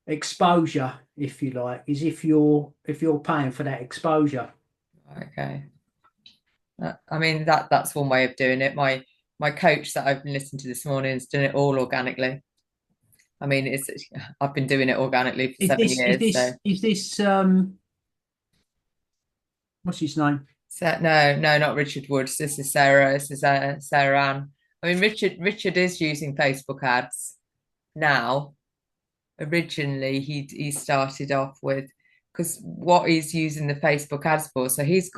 S2: exposure, if you like, is if you're paying for that exposure.
S1: Okay. I mean that's one way of doing it. My coach that I've been listening to this morning has done it all organically. I mean, it's I've been doing it organically for
S2: Is this is7
S1: years. So,
S2: this is this what's his name?
S1: no, not Richard Woods. This is Sarah. This is Sarah Ann. I mean, Richard is using Facebook ads now. Originally, he started off with because what he's using the Facebook ads for. So his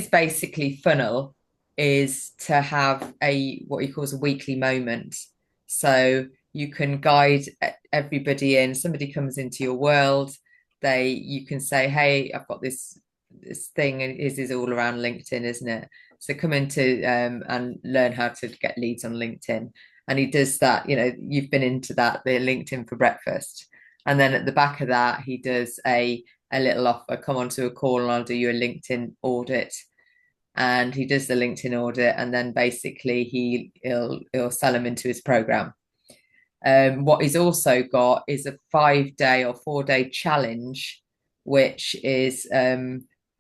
S1: basically funnel is to have a what he calls a weekly moment. So you can guide everybody in. Somebody comes into your world, you can say, "Hey, I've got this thing, and is all around LinkedIn, isn't it? So come into and learn how to get leads on LinkedIn." And he does that. You've been into that, the LinkedIn for breakfast, and then at the back of that, he does a little offer. Come onto a call, and I'll do you a LinkedIn audit. And he does the LinkedIn audit, and then basically he'll sell him into his program. What he's also got is a 5 day or 4 day challenge, which is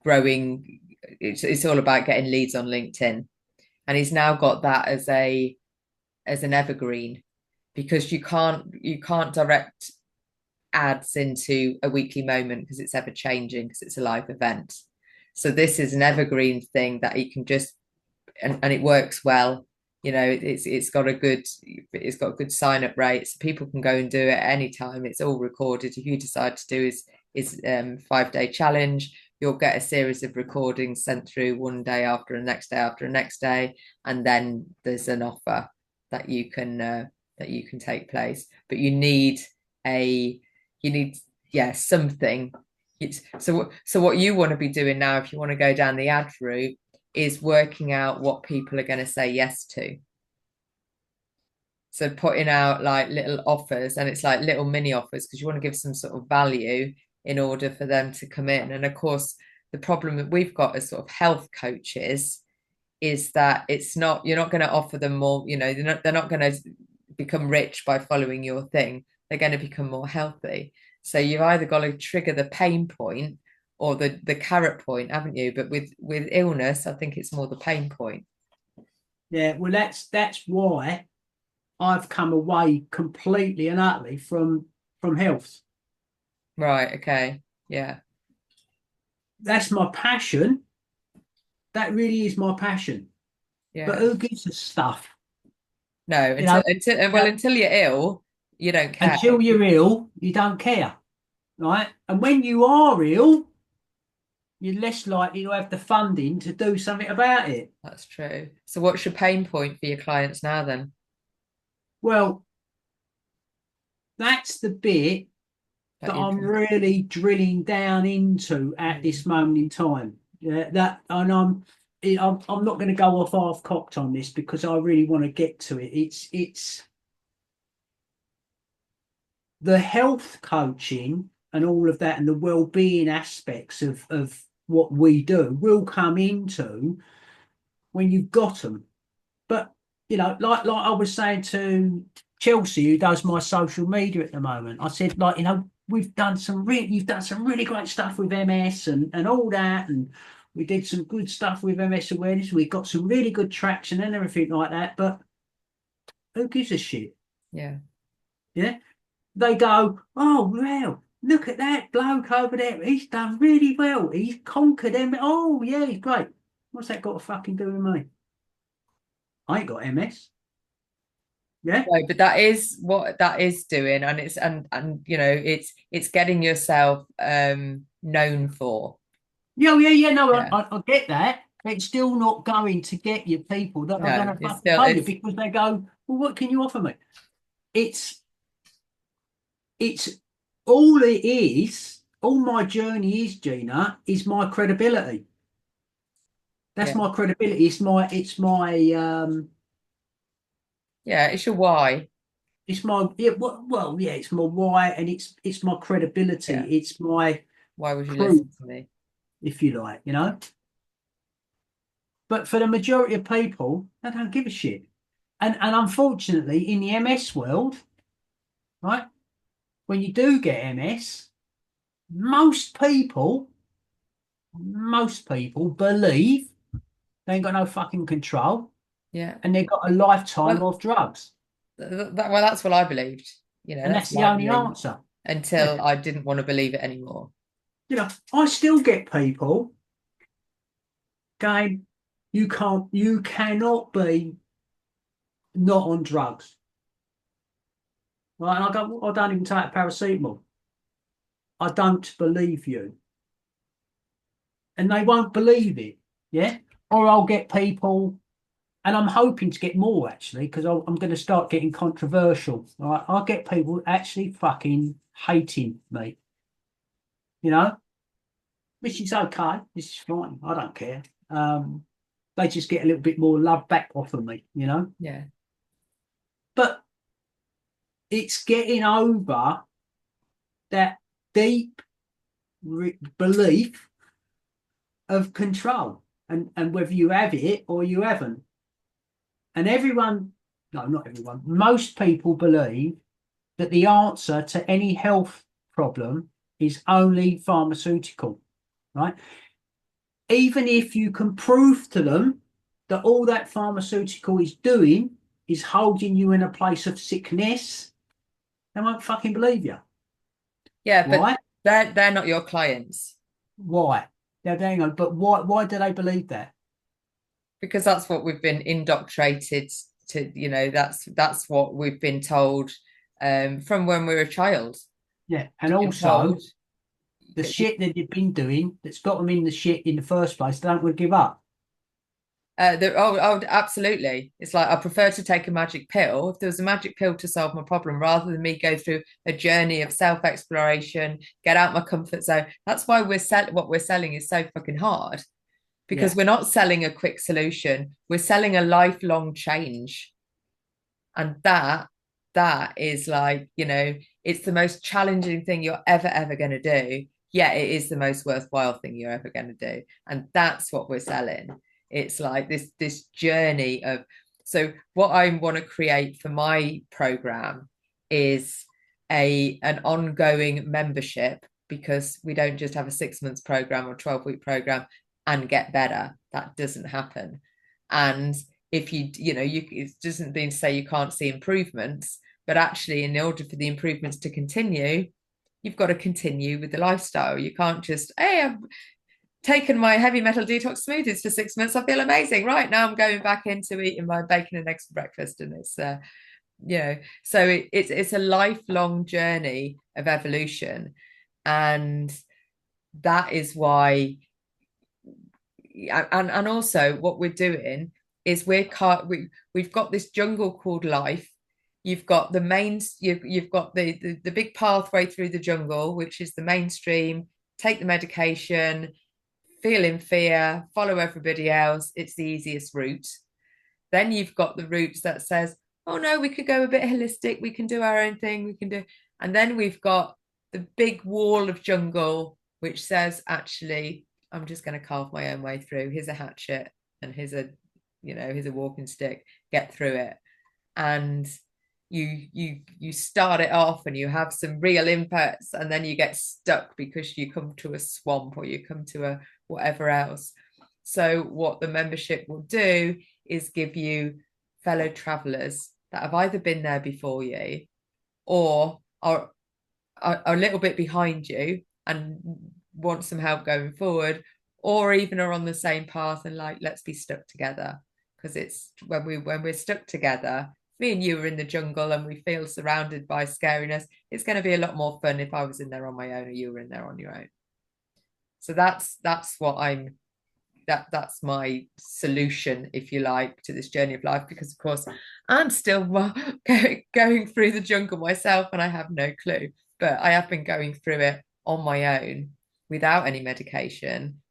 S1: growing. It's all about getting leads on LinkedIn, and he's now got that as an evergreen because you can't direct ads into a weekly moment because it's ever changing because it's a live event. So this is an evergreen thing that you can just and it works well. It's got a good sign up rate, so people can go and do it anytime. It's all recorded. If you decide to do is 5 day challenge, you'll get a series of recordings sent through one day after the next day after the next day, and then there's an offer that you can take place. But a you need something. So what you want to be doing now, if you want to go down the ad route, is working out what people are going to say yes to. So putting out like little offers, and it's like little mini offers because you want to give some sort of value in order for them to come in. And of course, the problem that we've got as sort of health coaches is that it's not you're not going to offer them more, they're not going to become rich by following your thing. They're going to become more healthy. So you've either got to trigger the pain point or the carrot point, haven't you? But with illness, I think it's more the pain point.
S2: Yeah, well, that's why I've come away completely and utterly from health.
S1: Right. Okay. Yeah.
S2: That's my passion. That really is my passion. But
S1: Yeah.
S2: who gives a stuff?
S1: No,
S2: You know,
S1: until you're ill, you don't care.
S2: until you're ill, you don't care, right? And when you are ill, you're less likely to have the funding to do something about it.
S1: That's true. So what's your pain point for your clients now then?
S2: Well, that's the bit
S1: That
S2: that
S1: you
S2: I'm
S1: can,
S2: really drilling down into at
S1: mm,
S2: this moment in time. Yeah, that, and I'm not going to go off half cocked on this because I really want to get to it. It's the health coaching and all of that and the well-being aspects of what we do will come into when you've got them. But like I was saying to Chelsea, who does my social media at the moment, I said, like, you've done some really great stuff with MS and all that, and we did some good stuff with MS awareness. We got some really good traction and everything like that. But who gives a shit?
S1: yeah,
S2: Yeah, they go, oh well, look at that bloke over there. He's done really well. He's conquered them. Oh yeah, he's great. What's that got to fucking do with me? I ain't got MS. Yeah.
S1: no, but that is what that is doing, and it's getting yourself known for.
S2: Yeah, yeah, yeah. No,
S1: Yeah,
S2: I get that. It's still not going to get you people that are going
S1: no,
S2: to
S1: it's
S2: fucking
S1: still
S2: pay you
S1: it's
S2: because they go, well, what can you offer me? It's it's all it is. All my journey is, Gina, is my credibility. That's
S1: yeah,
S2: my credibility.
S1: it's your why.
S2: It's my yeah, well, yeah, it's my why, and it's my credibility.
S1: Yeah,
S2: It's my
S1: why would you
S2: proof,
S1: listen to me?
S2: if you like. But for the majority of people, they don't give a shit. And unfortunately, in the MS world, right, when you do get MS, most people, most people believe they ain't got no fucking control
S1: Yeah,
S2: and they've got a lifetime
S1: well,
S2: of drugs.
S1: that's what I believed.
S2: And
S1: That's
S2: that's the
S1: what I
S2: only
S1: believed
S2: answer. Yeah.
S1: until I didn't want to believe it anymore.
S2: I still get people going, you cannot be not on drugs. Right. And I go, "Well, I don't even take paracetamol. I don't believe you." And they won't believe it. Yeah. Or I'll get people, and I'm hoping to get more actually, because I'm going to start getting controversial. Right. I'll get people actually fucking hating me, you know, which is okay. This is fine. I don't care. They just get a little bit more love back off of me.
S1: Yeah,
S2: But it's getting over that deep belief of control and whether you have it or you haven't. And everyone, no, not everyone, most people believe that the answer to any health problem is only pharmaceutical, right? Even if you can prove to them that all that pharmaceutical is doing is holding you in a place of sickness, they won't fucking believe you.
S1: Yeah, but
S2: Why?
S1: they're not your clients
S2: Why? Now, hang on, but why do they believe that?
S1: because that's what we've been indoctrinated to, that's what we've been told from when we were a child.
S2: Yeah. And
S1: Been
S2: also
S1: told.
S2: the shit that they've been doing that's got them in the shit in the first place, they don't want to give up.
S1: Oh, absolutely. It's like I prefer to take a magic pill. If there was a magic pill to solve my problem, rather than me go through a journey of self-exploration, get out my comfort zone. That's why what we're selling is so fucking hard because
S2: Yeah.
S1: we're not selling a quick solution. We're selling a lifelong change. And that is like, it's the most challenging thing you're ever going to do. Yeah, it is the most worthwhile thing you're ever going to do. And that's what we're selling. It's like this journey of, so what I want to create for my program is an ongoing membership, because we don't just have a 6 months program or 12-week program and get better. That doesn't happen. And if it doesn't mean to say you can't see improvements, but actually in order for the improvements to continue, you've got to continue with the lifestyle. You can't just, hey, I've taken my heavy metal detox smoothies for 6 months, I feel amazing, right now I'm going back into eating my bacon and eggs for breakfast. And it's so it's a lifelong journey of evolution. And that is why, and also what we're doing is we've got this jungle called life. You've got you've got the big pathway through the jungle, which is the mainstream. Take the medication, feel in fear, follow everybody else. It's the easiest route. Then you've got the route that says, oh no, we could go a bit holistic, we can do our own thing, we can do. And then we've got the big wall of jungle, which says, actually, I'm just going to carve my own way through. Here's a hatchet and here's a walking stick. Get through it. And you start it off and you have some real inputs, and then you get stuck because you come to a swamp or you come to a whatever else. So what the membership will do is give you fellow travelers that have either been there before you or are a little bit behind you and want some help going forward, or even are on the same path and like, let's be stuck together. Because it's when we're stuck together, me and you are in the jungle and we feel surrounded by scariness, it's going to be a lot more fun if I was in there on my own or you were in there on your own. So that's what that's my solution, if you like, to this journey of life, because of course I'm still going through the jungle myself and I have no clue, but I have been going through it on my own without any medication,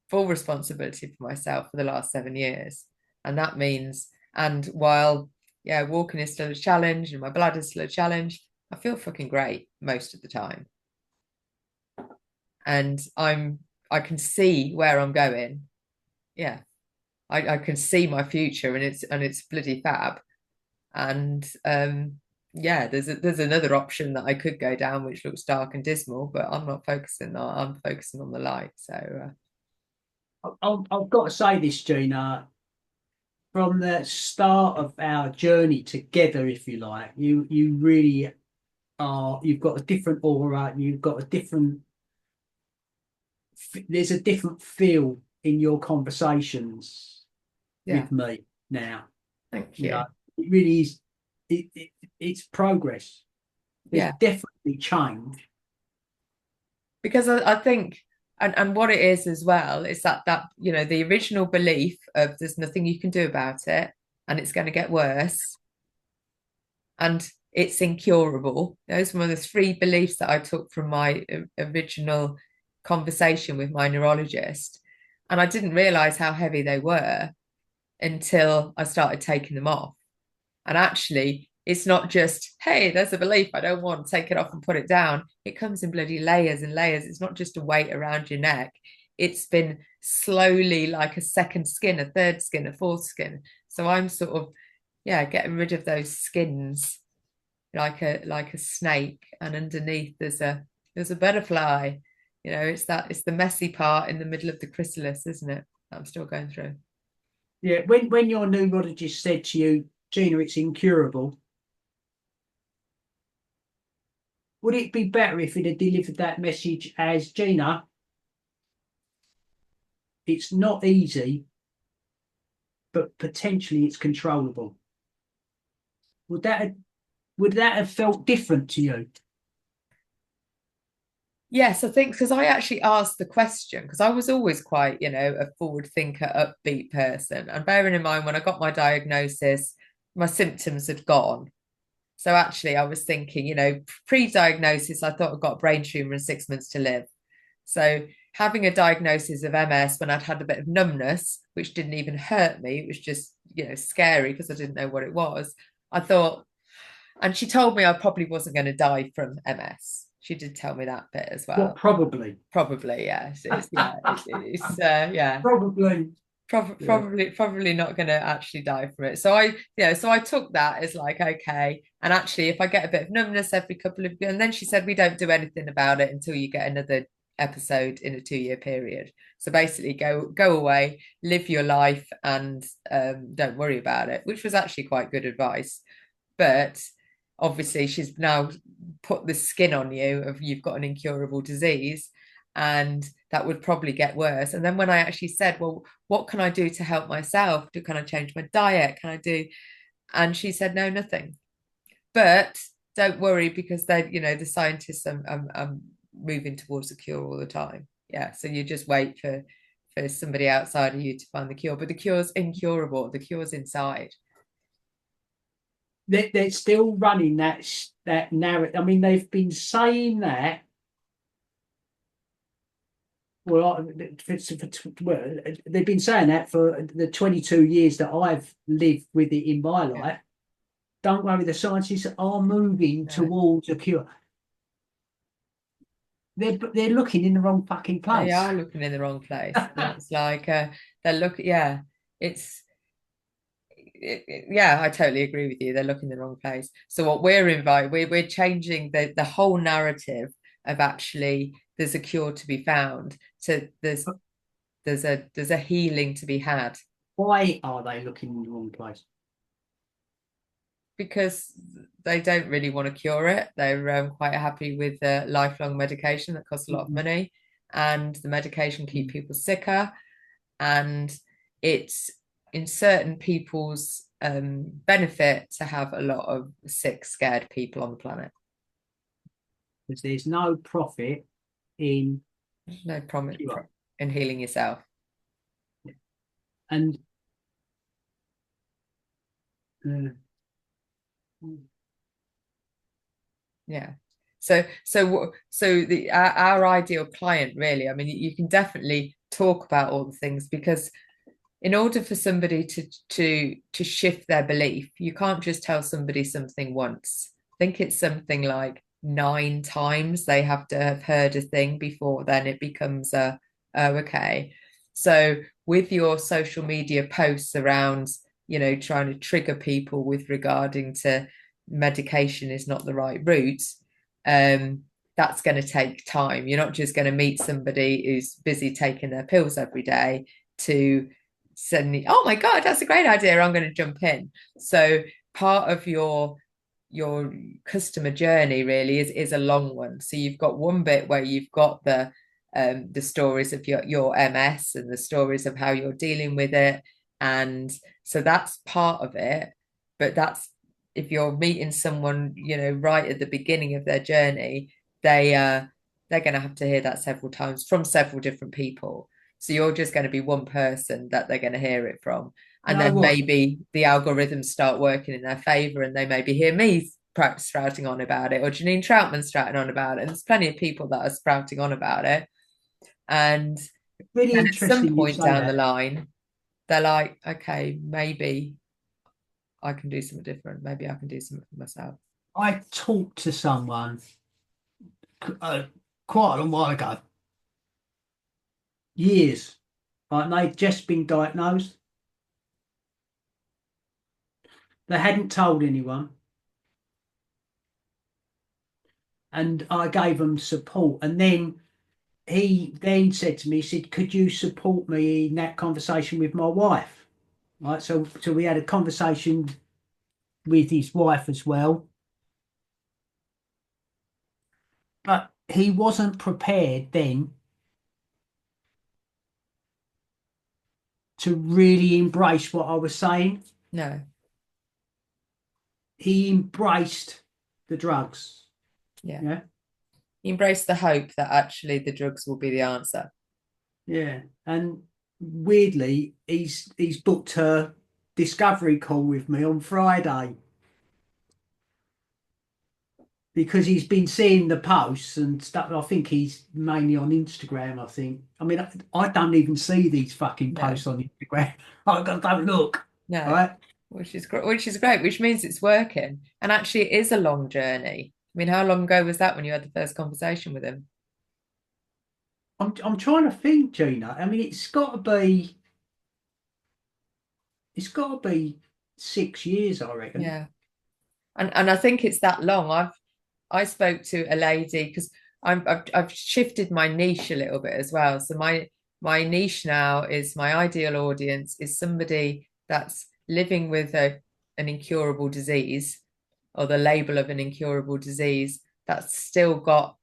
S1: full responsibility for myself for the last 7 years. And that means, and while walking is still a challenge and my blood is still a challenge, I feel fucking great most of the time. And I can see where I'm going. Yeah, I can see my future, and it's bloody fab. And there's another option that I could go down, which looks dark and dismal, but I'm not focusing on. I'm focusing on the light. So
S2: I've got to say this, Gina. From the start of our journey together, if you like, you really are. You've got a different aura. You've got a different. There's a different feel in your conversations
S1: yeah,
S2: with me now.
S1: thank
S2: You
S1: you.
S2: know, it really is. It's progress. There's
S1: Yeah,
S2: definitely change.
S1: because I think, and what it is as well is that the original belief of there's nothing you can do about it and it's going to get worse and it's incurable. Those were the three beliefs that I took from my original conversation with my neurologist. And I didn't realize how heavy they were until I started taking them off. And actually, it's not just, hey, there's a belief I don't want, take it off and put it down. It comes in bloody layers and layers. It's not just a weight around your neck. It's been slowly like a second skin, a third skin, a fourth skin. So I'm sort of, getting rid of those skins like a snake, and underneath there's a butterfly. You know, it's the messy part in the middle of the chrysalis, isn't it? That I'm still going through.
S2: Yeah, when your neurologist said to you, Gina, it's incurable, would it be better if it had delivered that message as, Gina, it's not easy, but potentially it's controllable? Would that have felt different to you?
S1: Yes, I think because I actually asked the question because I was always quite, a forward thinker, upbeat person. And bearing in mind when I got my diagnosis, my symptoms had gone. So actually, I was thinking, pre-diagnosis, I thought I got a brain tumor and 6 months to live. So having a diagnosis of MS when I'd had a bit of numbness, which didn't even hurt me, it was just, scary because I didn't know what it was. I thought, and she told me I probably wasn't going to die from MS. She did tell me that bit as
S2: What,
S1: well.
S2: probably?
S1: Probably, yeah. Yeah.
S2: Probably. Yeah.
S1: Probably not going to actually die from it. So I took that as like, okay. And actually, if I get a bit of numbness every couple of, and then she said, we don't do anything about it until you get another episode in a 2 year period. So basically, go away, live your life, and don't worry about it, which was actually quite good advice. But obviously, she's now put the skin on you of you've got an incurable disease, and that would probably get worse. And then when I actually said, well, what can I do to help myself? Can I change my diet? Can I do? And she said, no, nothing. But don't worry because the scientists are moving towards a cure all the time. Yeah. So you just wait for somebody outside of you to find the cure. But the cure's incurable. The cure's inside.
S2: They're still running that narrative. I mean, they've been saying that. Well, well, they've been saying that for the 22 years that I've lived with it in my
S1: Yeah.
S2: life. Don't worry, the scientists are moving
S1: No,
S2: towards a cure. They're looking in the wrong fucking
S1: they
S2: place.
S1: are looking in the wrong place. And it's like yeah, it's yeah, I totally agree with you. They're looking in the wrong place. So what we're changing the whole narrative of actually there's a cure to be found. So there's a healing to be had
S2: Why are they looking in the wrong place?
S1: because they don't really want to cure it. They're quite happy with lifelong medication that costs a lot of
S2: Mhm.
S1: money, and the medication keep people sicker, and it's in certain people's benefit to have a lot of sick, scared people on the planet.
S2: Because there's no profit in
S1: No promise
S2: cure.
S1: in healing yourself.
S2: And uh,
S1: Yeah. So our ideal client really, I mean, you can definitely talk about all the things because in order for somebody to shift their belief, you can't just tell somebody something once. I think it's something like 9 times they have to have heard a thing before then it becomes a oh okay. So with your social media posts around, trying to trigger people with regarding to medication is not the right route, um, that's going to take time. You're not just going to meet somebody who's busy taking their pills every day to suddenly, oh my God, that's a great idea. I'm going to jump in. So part of your customer journey really is a long one. So you've got one bit where you've got the stories of your MS and the stories of how you're dealing with it. And so that's part of it. But that's if you're meeting someone, right at the beginning of their journey, they're going to have to hear that several times from several different people. So you're just going to be one person that they're going to hear it from.
S2: you
S1: And
S2: know
S1: then
S2: what?
S1: maybe the algorithms start working in their favor and they maybe hear me sprouting on about it or Janine Troutman sprouting on about it. And there's plenty of people that are sprouting on about it. And
S2: Really
S1: then at some
S2: interesting you
S1: point
S2: say
S1: down the
S2: that.
S1: line, they're like, okay, maybe I can do something different. Maybe I can do something for myself.
S2: I talked to someone quite a long while ago, years, like they'd just been diagnosed. They hadn't told anyone. and I gave him support. And then he then said to me, he said, "Could you support me in that conversation with my wife?" Right. So we had a conversation with his wife as well, but he wasn't prepared then to really embrace what I was saying.
S1: No.
S2: He embraced the drugs.
S1: Yeah.
S2: Yeah.
S1: You embrace the hope that actually the drugs will be the answer.
S2: Yeah. And weirdly, he's booked her discovery call with me on Friday because he's been seeing the posts and stuff. I think he's mainly on Instagram, I think. I mean, I don't even see these fucking
S1: No.
S2: posts on Instagram. I don't look.
S1: No.
S2: Right.
S1: Which is great, which means it's working. And actually it is a long journey. I mean, how long ago was that when you had the first conversation with him?
S2: I'm trying to think, Gina. I mean, it's got to be 6 years, I reckon.
S1: Yeah. And I think it's that long. I spoke to a lady because I've shifted my niche a little bit as well. So my niche now is my ideal audience is somebody that's living with an incurable disease or the label of an incurable disease that's still got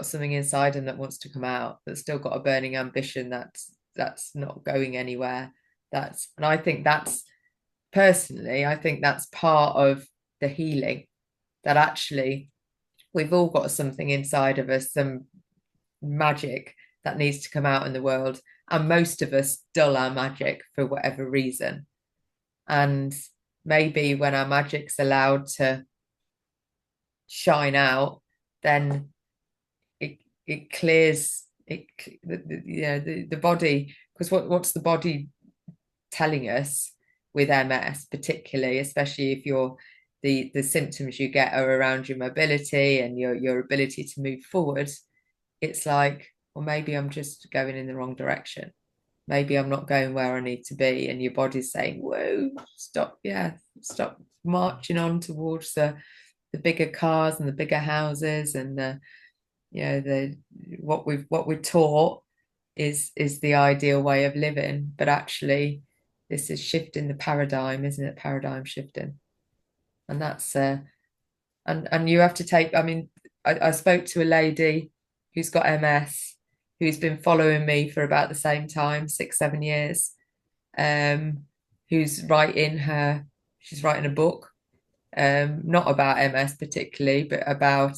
S1: something inside them that wants to come out, that's still got a burning ambition that's not going anywhere. That's and I think that's personally, I think that's part of the healing that actually we've all got something inside of us, some magic that needs to come out in the world. And most of us dull our magic for whatever reason. And maybe when our magic's allowed to shine out, then it clears it, the body. Because what's the body telling us with MS, particularly, especially if you're the symptoms you get are around your mobility and your ability to move forward, it's like, well, maybe I'm just going in the wrong direction. Maybe I'm not going where I need to be. And your body's saying, whoa, stop, yeah, stop marching on towards the bigger cars and the bigger houses and the the what we're taught is the ideal way of living, but actually this is shifting the paradigm, isn't it? Paradigm shifting. And that's and you have to take, I mean, I spoke to a lady who's got MS who's been following me for about the same time, 6 7 years, um who's writing her she's writing a book, not about MS particularly, but about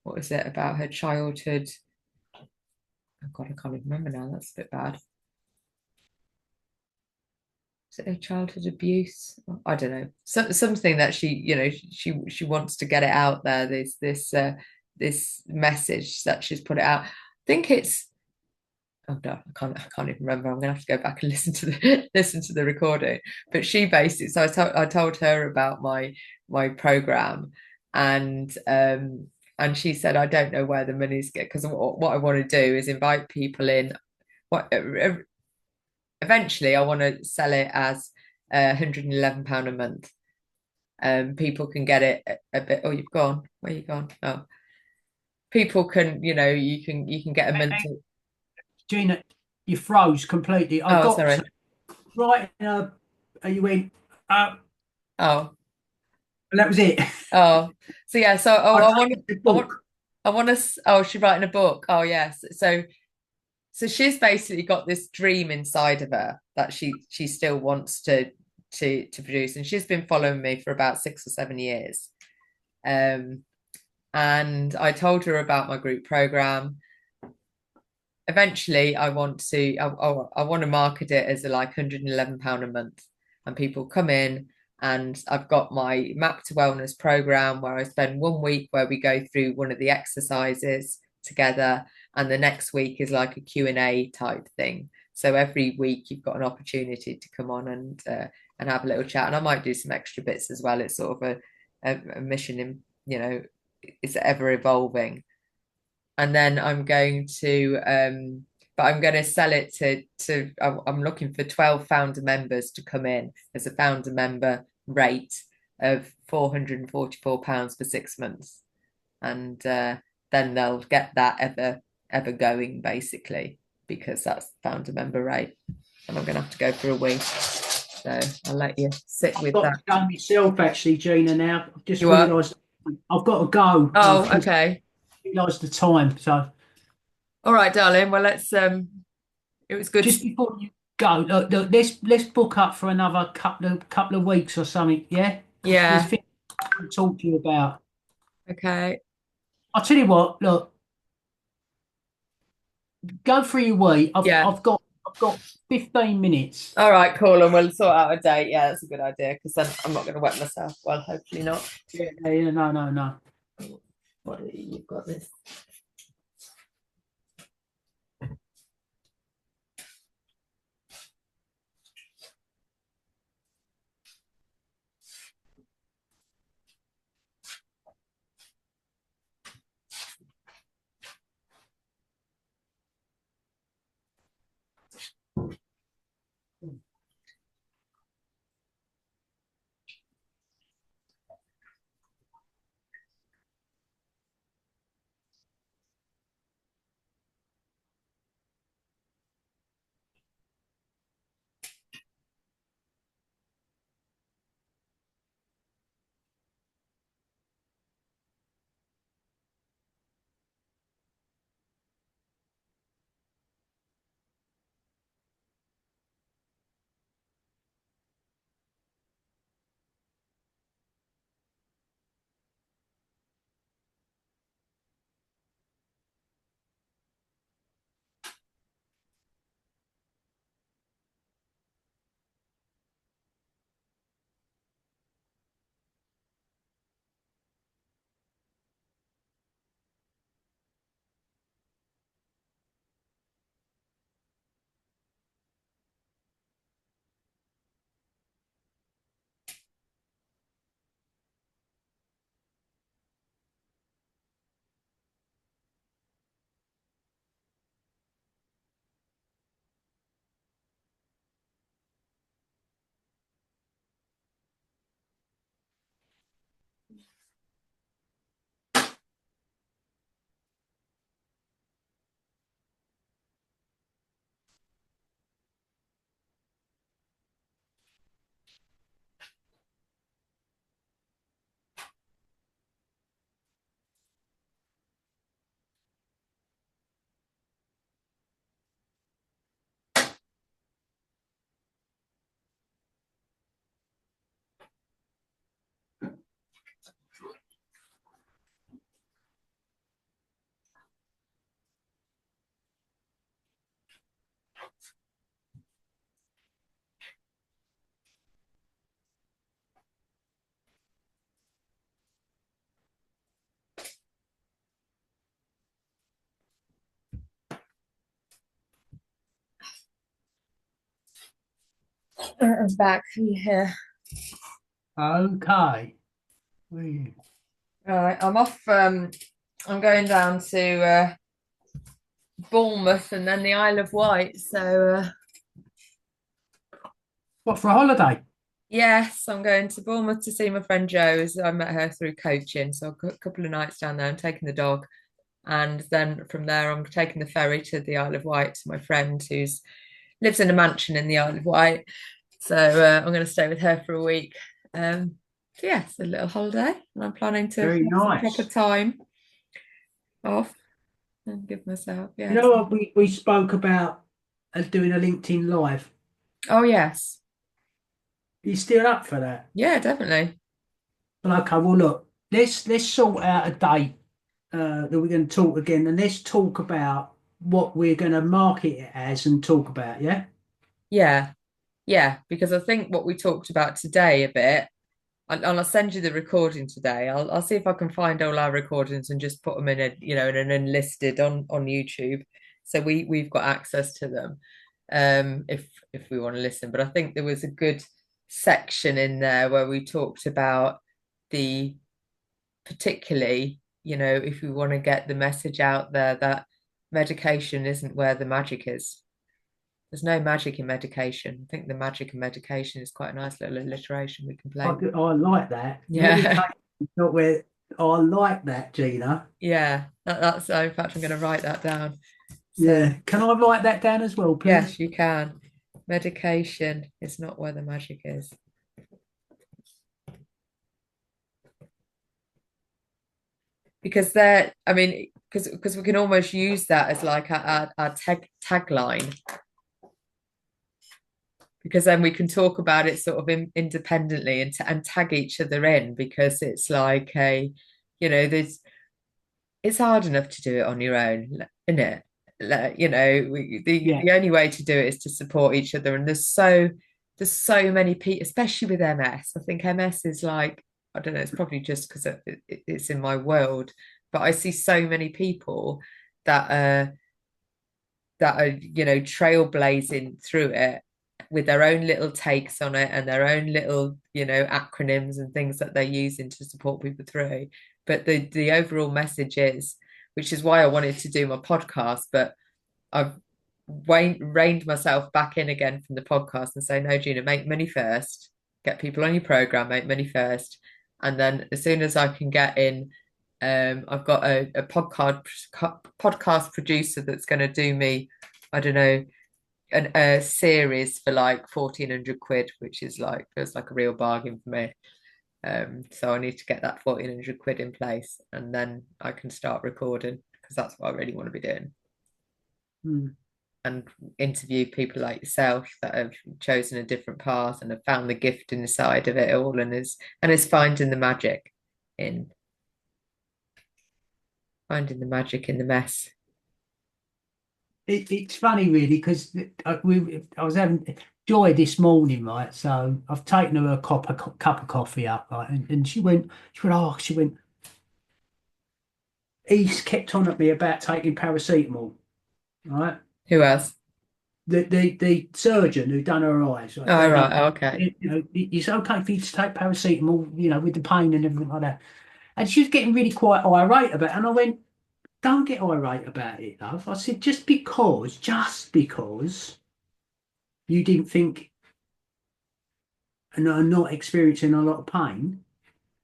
S1: what was it, about her childhood. Oh God, I can't even remember now. That's a bit bad. Is it her childhood abuse? I don't know. Something that she wants to get it out there. This message that she's put it out. I think it's oh no, I can't even remember. I'm gonna have to go back and listen to the listen to the recording. But she basically, so I told her about my program, and she said I don't know where the money's get because what I want to do is invite people in. What eventually I want to sell it as £111 a month. People can get it a bit. Oh, you've gone. Where you gone? Oh, people can, you can get a
S2: Hey,
S1: month.
S2: hey, Gina, you froze completely. I
S1: Oh,
S2: got
S1: sorry.
S2: to right. You went. Uh,
S1: Oh,
S2: and that was it.
S1: oh. So yeah. So
S2: I
S1: I want,
S2: take the
S1: I want,
S2: book.
S1: I want to. Oh, she's writing a book. Oh, yes. So she's basically got this dream inside of her that she still wants to produce, and she's been following me for about 6 or 7 years. Um, and I told her about my group program. Eventually I want to market it as a like £111 a month, and people come in, and I've got my map to wellness program where I spend 1 week where we go through one of the exercises together, and the next week is like a Q&A type thing. So every week you've got an opportunity to come on and have a little chat, and I might do some extra bits as well. It's sort of a mission in, it's ever evolving. And then I'm going to sell it to I'm looking for 12 founder members to come in as a founder member rate of £444 for 6 months. and then they'll get that ever going basically because that's founder member rate. And I'm going to have to go for a week, so I'll let you sit
S2: I've
S1: with
S2: got
S1: that.
S2: to go myself, actually, Gina. Now I've just
S1: You what?
S2: realised I've got to go. I've
S1: Oh,
S2: just
S1: okay.
S2: realised the time. So
S1: All right, darling. Well, let's. It was good.
S2: just before you go, look, let's book up for another couple of weeks or something. Yeah, because there's
S1: Yeah.
S2: things to talk to you about.
S1: Okay.
S2: I'll tell you what. Look, go through your week.
S1: Yeah.
S2: I've got 15 minutes.
S1: All right, cool. And we'll sort out a date. Yeah, that's a good idea because then I'm not going to wet myself. Well, hopefully not.
S2: Yeah, yeah, no, no, no.
S1: What you've got this. I'm back. Yeah.
S2: Okay.
S1: All right. I'm off. I'm going down to Bournemouth and then the Isle of Wight. So
S2: What, for a holiday?
S1: yes, I'm going to Bournemouth to see my friend Jo. As I met her through coaching, so I've got a couple of nights down there. I'm taking the dog, and then from there, I'm taking the ferry to the Isle of Wight to my friend who's lives in a mansion in the Isle of Wight. So I'm going to stay with her for a week. So yeah, it's a little holiday, and I'm planning to have
S2: Very
S1: some proper
S2: nice.
S1: time off and give myself,
S2: You
S1: yes.
S2: know what we spoke about doing a LinkedIn live.
S1: Oh yes,
S2: Are you still up for that?
S1: yeah, definitely.
S2: Well, okay, well look, let's sort out a date that we're going to talk again, and let's talk about what we're going to market it as and talk about, yeah?
S1: Yeah, yeah, because I think what we talked about today a bit, and I'll send you the recording today. I'll see if I can find all our recordings and just put them in a in an enlisted on YouTube, so we've got access to them, if we want to listen. But I think there was a good section in there where we talked about the particularly, if we want to get the message out there that medication isn't where the magic is. There's no magic in medication. I think the magic in medication is quite a nice little alliteration we can play with.
S2: I like that.
S1: Yeah.
S2: Medication is not where. Oh, I like that, Gina.
S1: Yeah, that's in fact I'm going to write that down. So
S2: Yeah. Can I write that down as well,
S1: yes,
S2: please?
S1: you can. Medication is not where the magic is. Because they're, I mean, because we can almost use that as like our tagline, because then we can talk about it sort of independently and tag each other in, because it's like a, there's it's hard enough to do it on your own, isn't it? Like, the
S2: Yeah.
S1: the only way to do it is to support each other, and there's so many people, especially with MS. I think MS is like, I don't know, it's probably just because it's in my world, but I see so many people that are trailblazing through it with their own little takes on it and their own little acronyms and things that they're using to support people through. But the overall message is, which is why I wanted to do my podcast, but I've reined myself back in again from the podcast and say, no, Gina, make money first, get people on your program, make money first, and then as soon as I can get in, I've got a podcast producer that's going to do me, I don't know, a series for like 1,400 quid, which is like feels like a real bargain for me. So I need to get that 1,400 quid in place, and then I can start recording, because that's what I really want to be doing,
S2: Mm.
S1: and interview people like yourself that have chosen a different path and have found the gift inside of it all, and is in finding the magic in the mess.
S2: It's funny, really, because I was having Joy this morning, right? So I've taken her a cup of coffee up, right? And he kept on at me about taking paracetamol, right?
S1: Who else?
S2: The surgeon who done her eyes, right?
S1: Oh, right. Oh, okay.
S2: It's okay for you to take paracetamol, with the pain and everything like that. And she was getting really quite irate about it. And I went, don't get irate about it, love. I said, just because you didn't think and are not experiencing a lot of pain,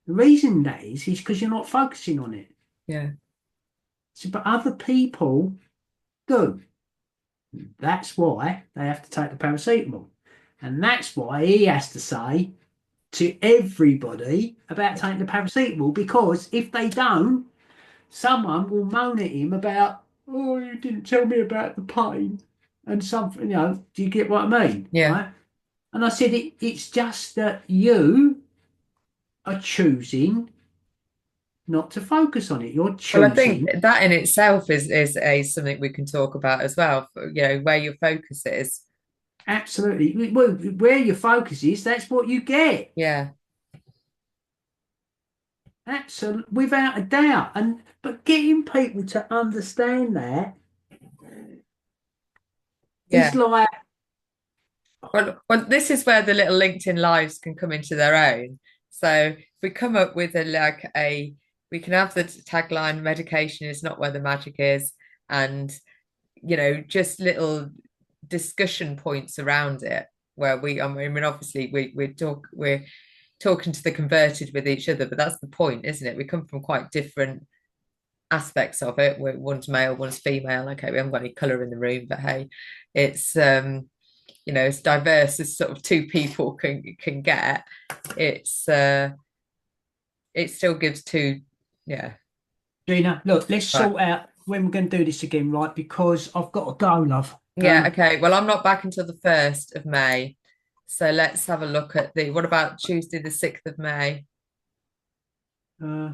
S2: the reason that is because you're not focusing on it.
S1: Yeah.
S2: So, but other people do. That's why they have to take the paracetamol. And that's why he has to say to everybody about taking the paracetamol, because if they don't, someone will moan at him about, oh, you didn't tell me about the pain and something, do you get what I mean?
S1: Yeah.
S2: Right? And I said, it's just that you are choosing not to focus on it. You're
S1: Well, I think
S2: choosing.
S1: that in itself is a something we can talk about as well. Where your focus is.
S2: Absolutely. Well, where your focus is, that's what you get.
S1: Yeah.
S2: Absolutely, without a doubt. But getting people to understand that is
S1: Yeah.
S2: like,
S1: Well, this is where the little LinkedIn lives can come into their own. So if we come up with we can have the tagline, medication is not where the magic is, and just little discussion points around it, where I mean, obviously we're talking to the converted with each other, but that's the point, isn't it? We come from quite different aspects of it. One's male, one's female. Okay, we haven't got any colour in the room, but hey, it's as diverse as sort of two people can get. It's it still gives two. Yeah.
S2: Gina, look, let's
S1: Right.
S2: sort out when we're going to do this again, right? Because I've got to go, love.
S1: Yeah, okay. Well, I'm not back until the 1st of May. So let's have a look at what about Tuesday, the 6th of May?
S2: Uh,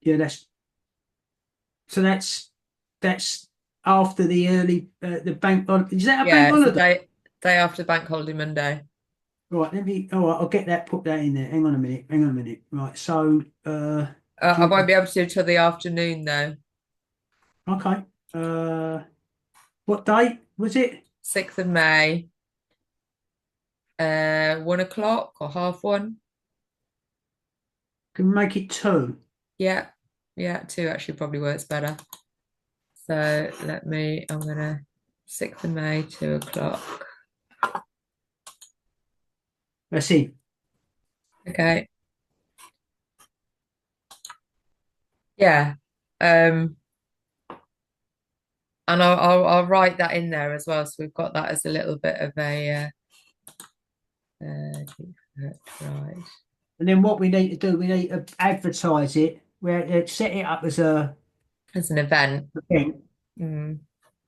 S2: yeah, that's after the early the bank holiday. Is that a bank
S1: Yeah, it's the
S2: holiday?
S1: day after Bank Holiday Monday.
S2: Right, all right, I'll get that, put that in there. Hang on a minute. Right, so
S1: I
S2: do
S1: won't be able to do it till the afternoon though.
S2: okay. Uh, what date was it?
S1: 6th of May, 1 o'clock or half one.
S2: Can we make it two?
S1: Yeah, yeah, two actually probably works better. So I'm gonna 6th of May, 2 o'clock.
S2: That's it.
S1: Okay. Yeah. Um, and I'll write that in there as well. So we've got that as a little bit of a right.
S2: And then what we need to do, we need to advertise it. We set it up as a
S1: As an event.
S2: event,
S1: Mm,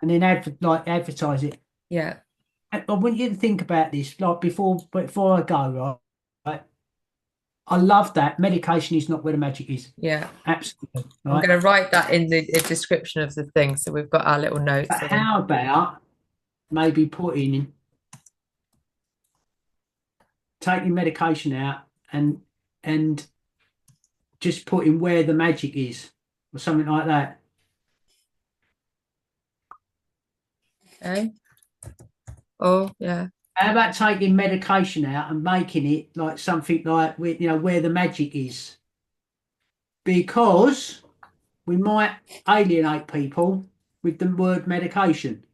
S2: and then advertise it.
S1: yeah.
S2: I want you to think about this, like before I go, right? Right. I love that medication is not where the magic is.
S1: Yeah.
S2: Absolutely,
S1: I'm
S2: right?
S1: going to write that in the description of the thing. So we've got our little
S2: But
S1: notes on.
S2: how about maybe putting taking medication out and just putting where the magic is, or something like that.
S1: Okay. Oh, yeah.
S2: How about taking medication out and making it like something like where the magic is? Because we might alienate people with the word medication.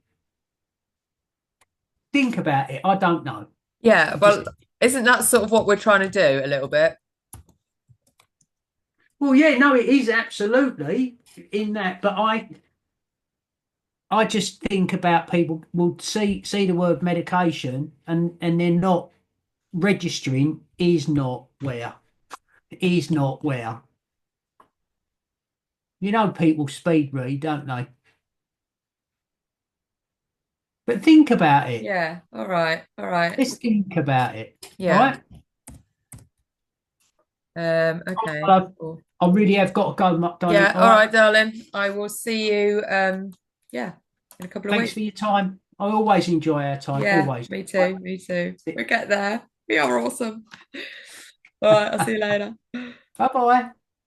S2: Think about it. I don't know.
S1: Yeah.
S2: I'm
S1: Well,
S2: just
S1: isn't that sort of what we're trying to do a little bit?
S2: Well, yeah, no, it is absolutely in that, but I just think about people will see the word medication and they're not registering is not where. People speed read, don't they? But think about it.
S1: Yeah. All right. All right.
S2: Let's think about it. All
S1: Yeah.
S2: right.
S1: Okay.
S2: Well,
S1: Cool.
S2: I really have got to go, darling.
S1: Yeah.
S2: All
S1: All
S2: right.
S1: right, darling. I will see you yeah, in a couple of
S2: Thanks
S1: weeks.
S2: for your time. I always enjoy our time.
S1: Yeah,
S2: Always.
S1: me
S2: Right.
S1: too. Me too. We'll get there. We are awesome. All right, I'll see you later.
S2: Bye bye.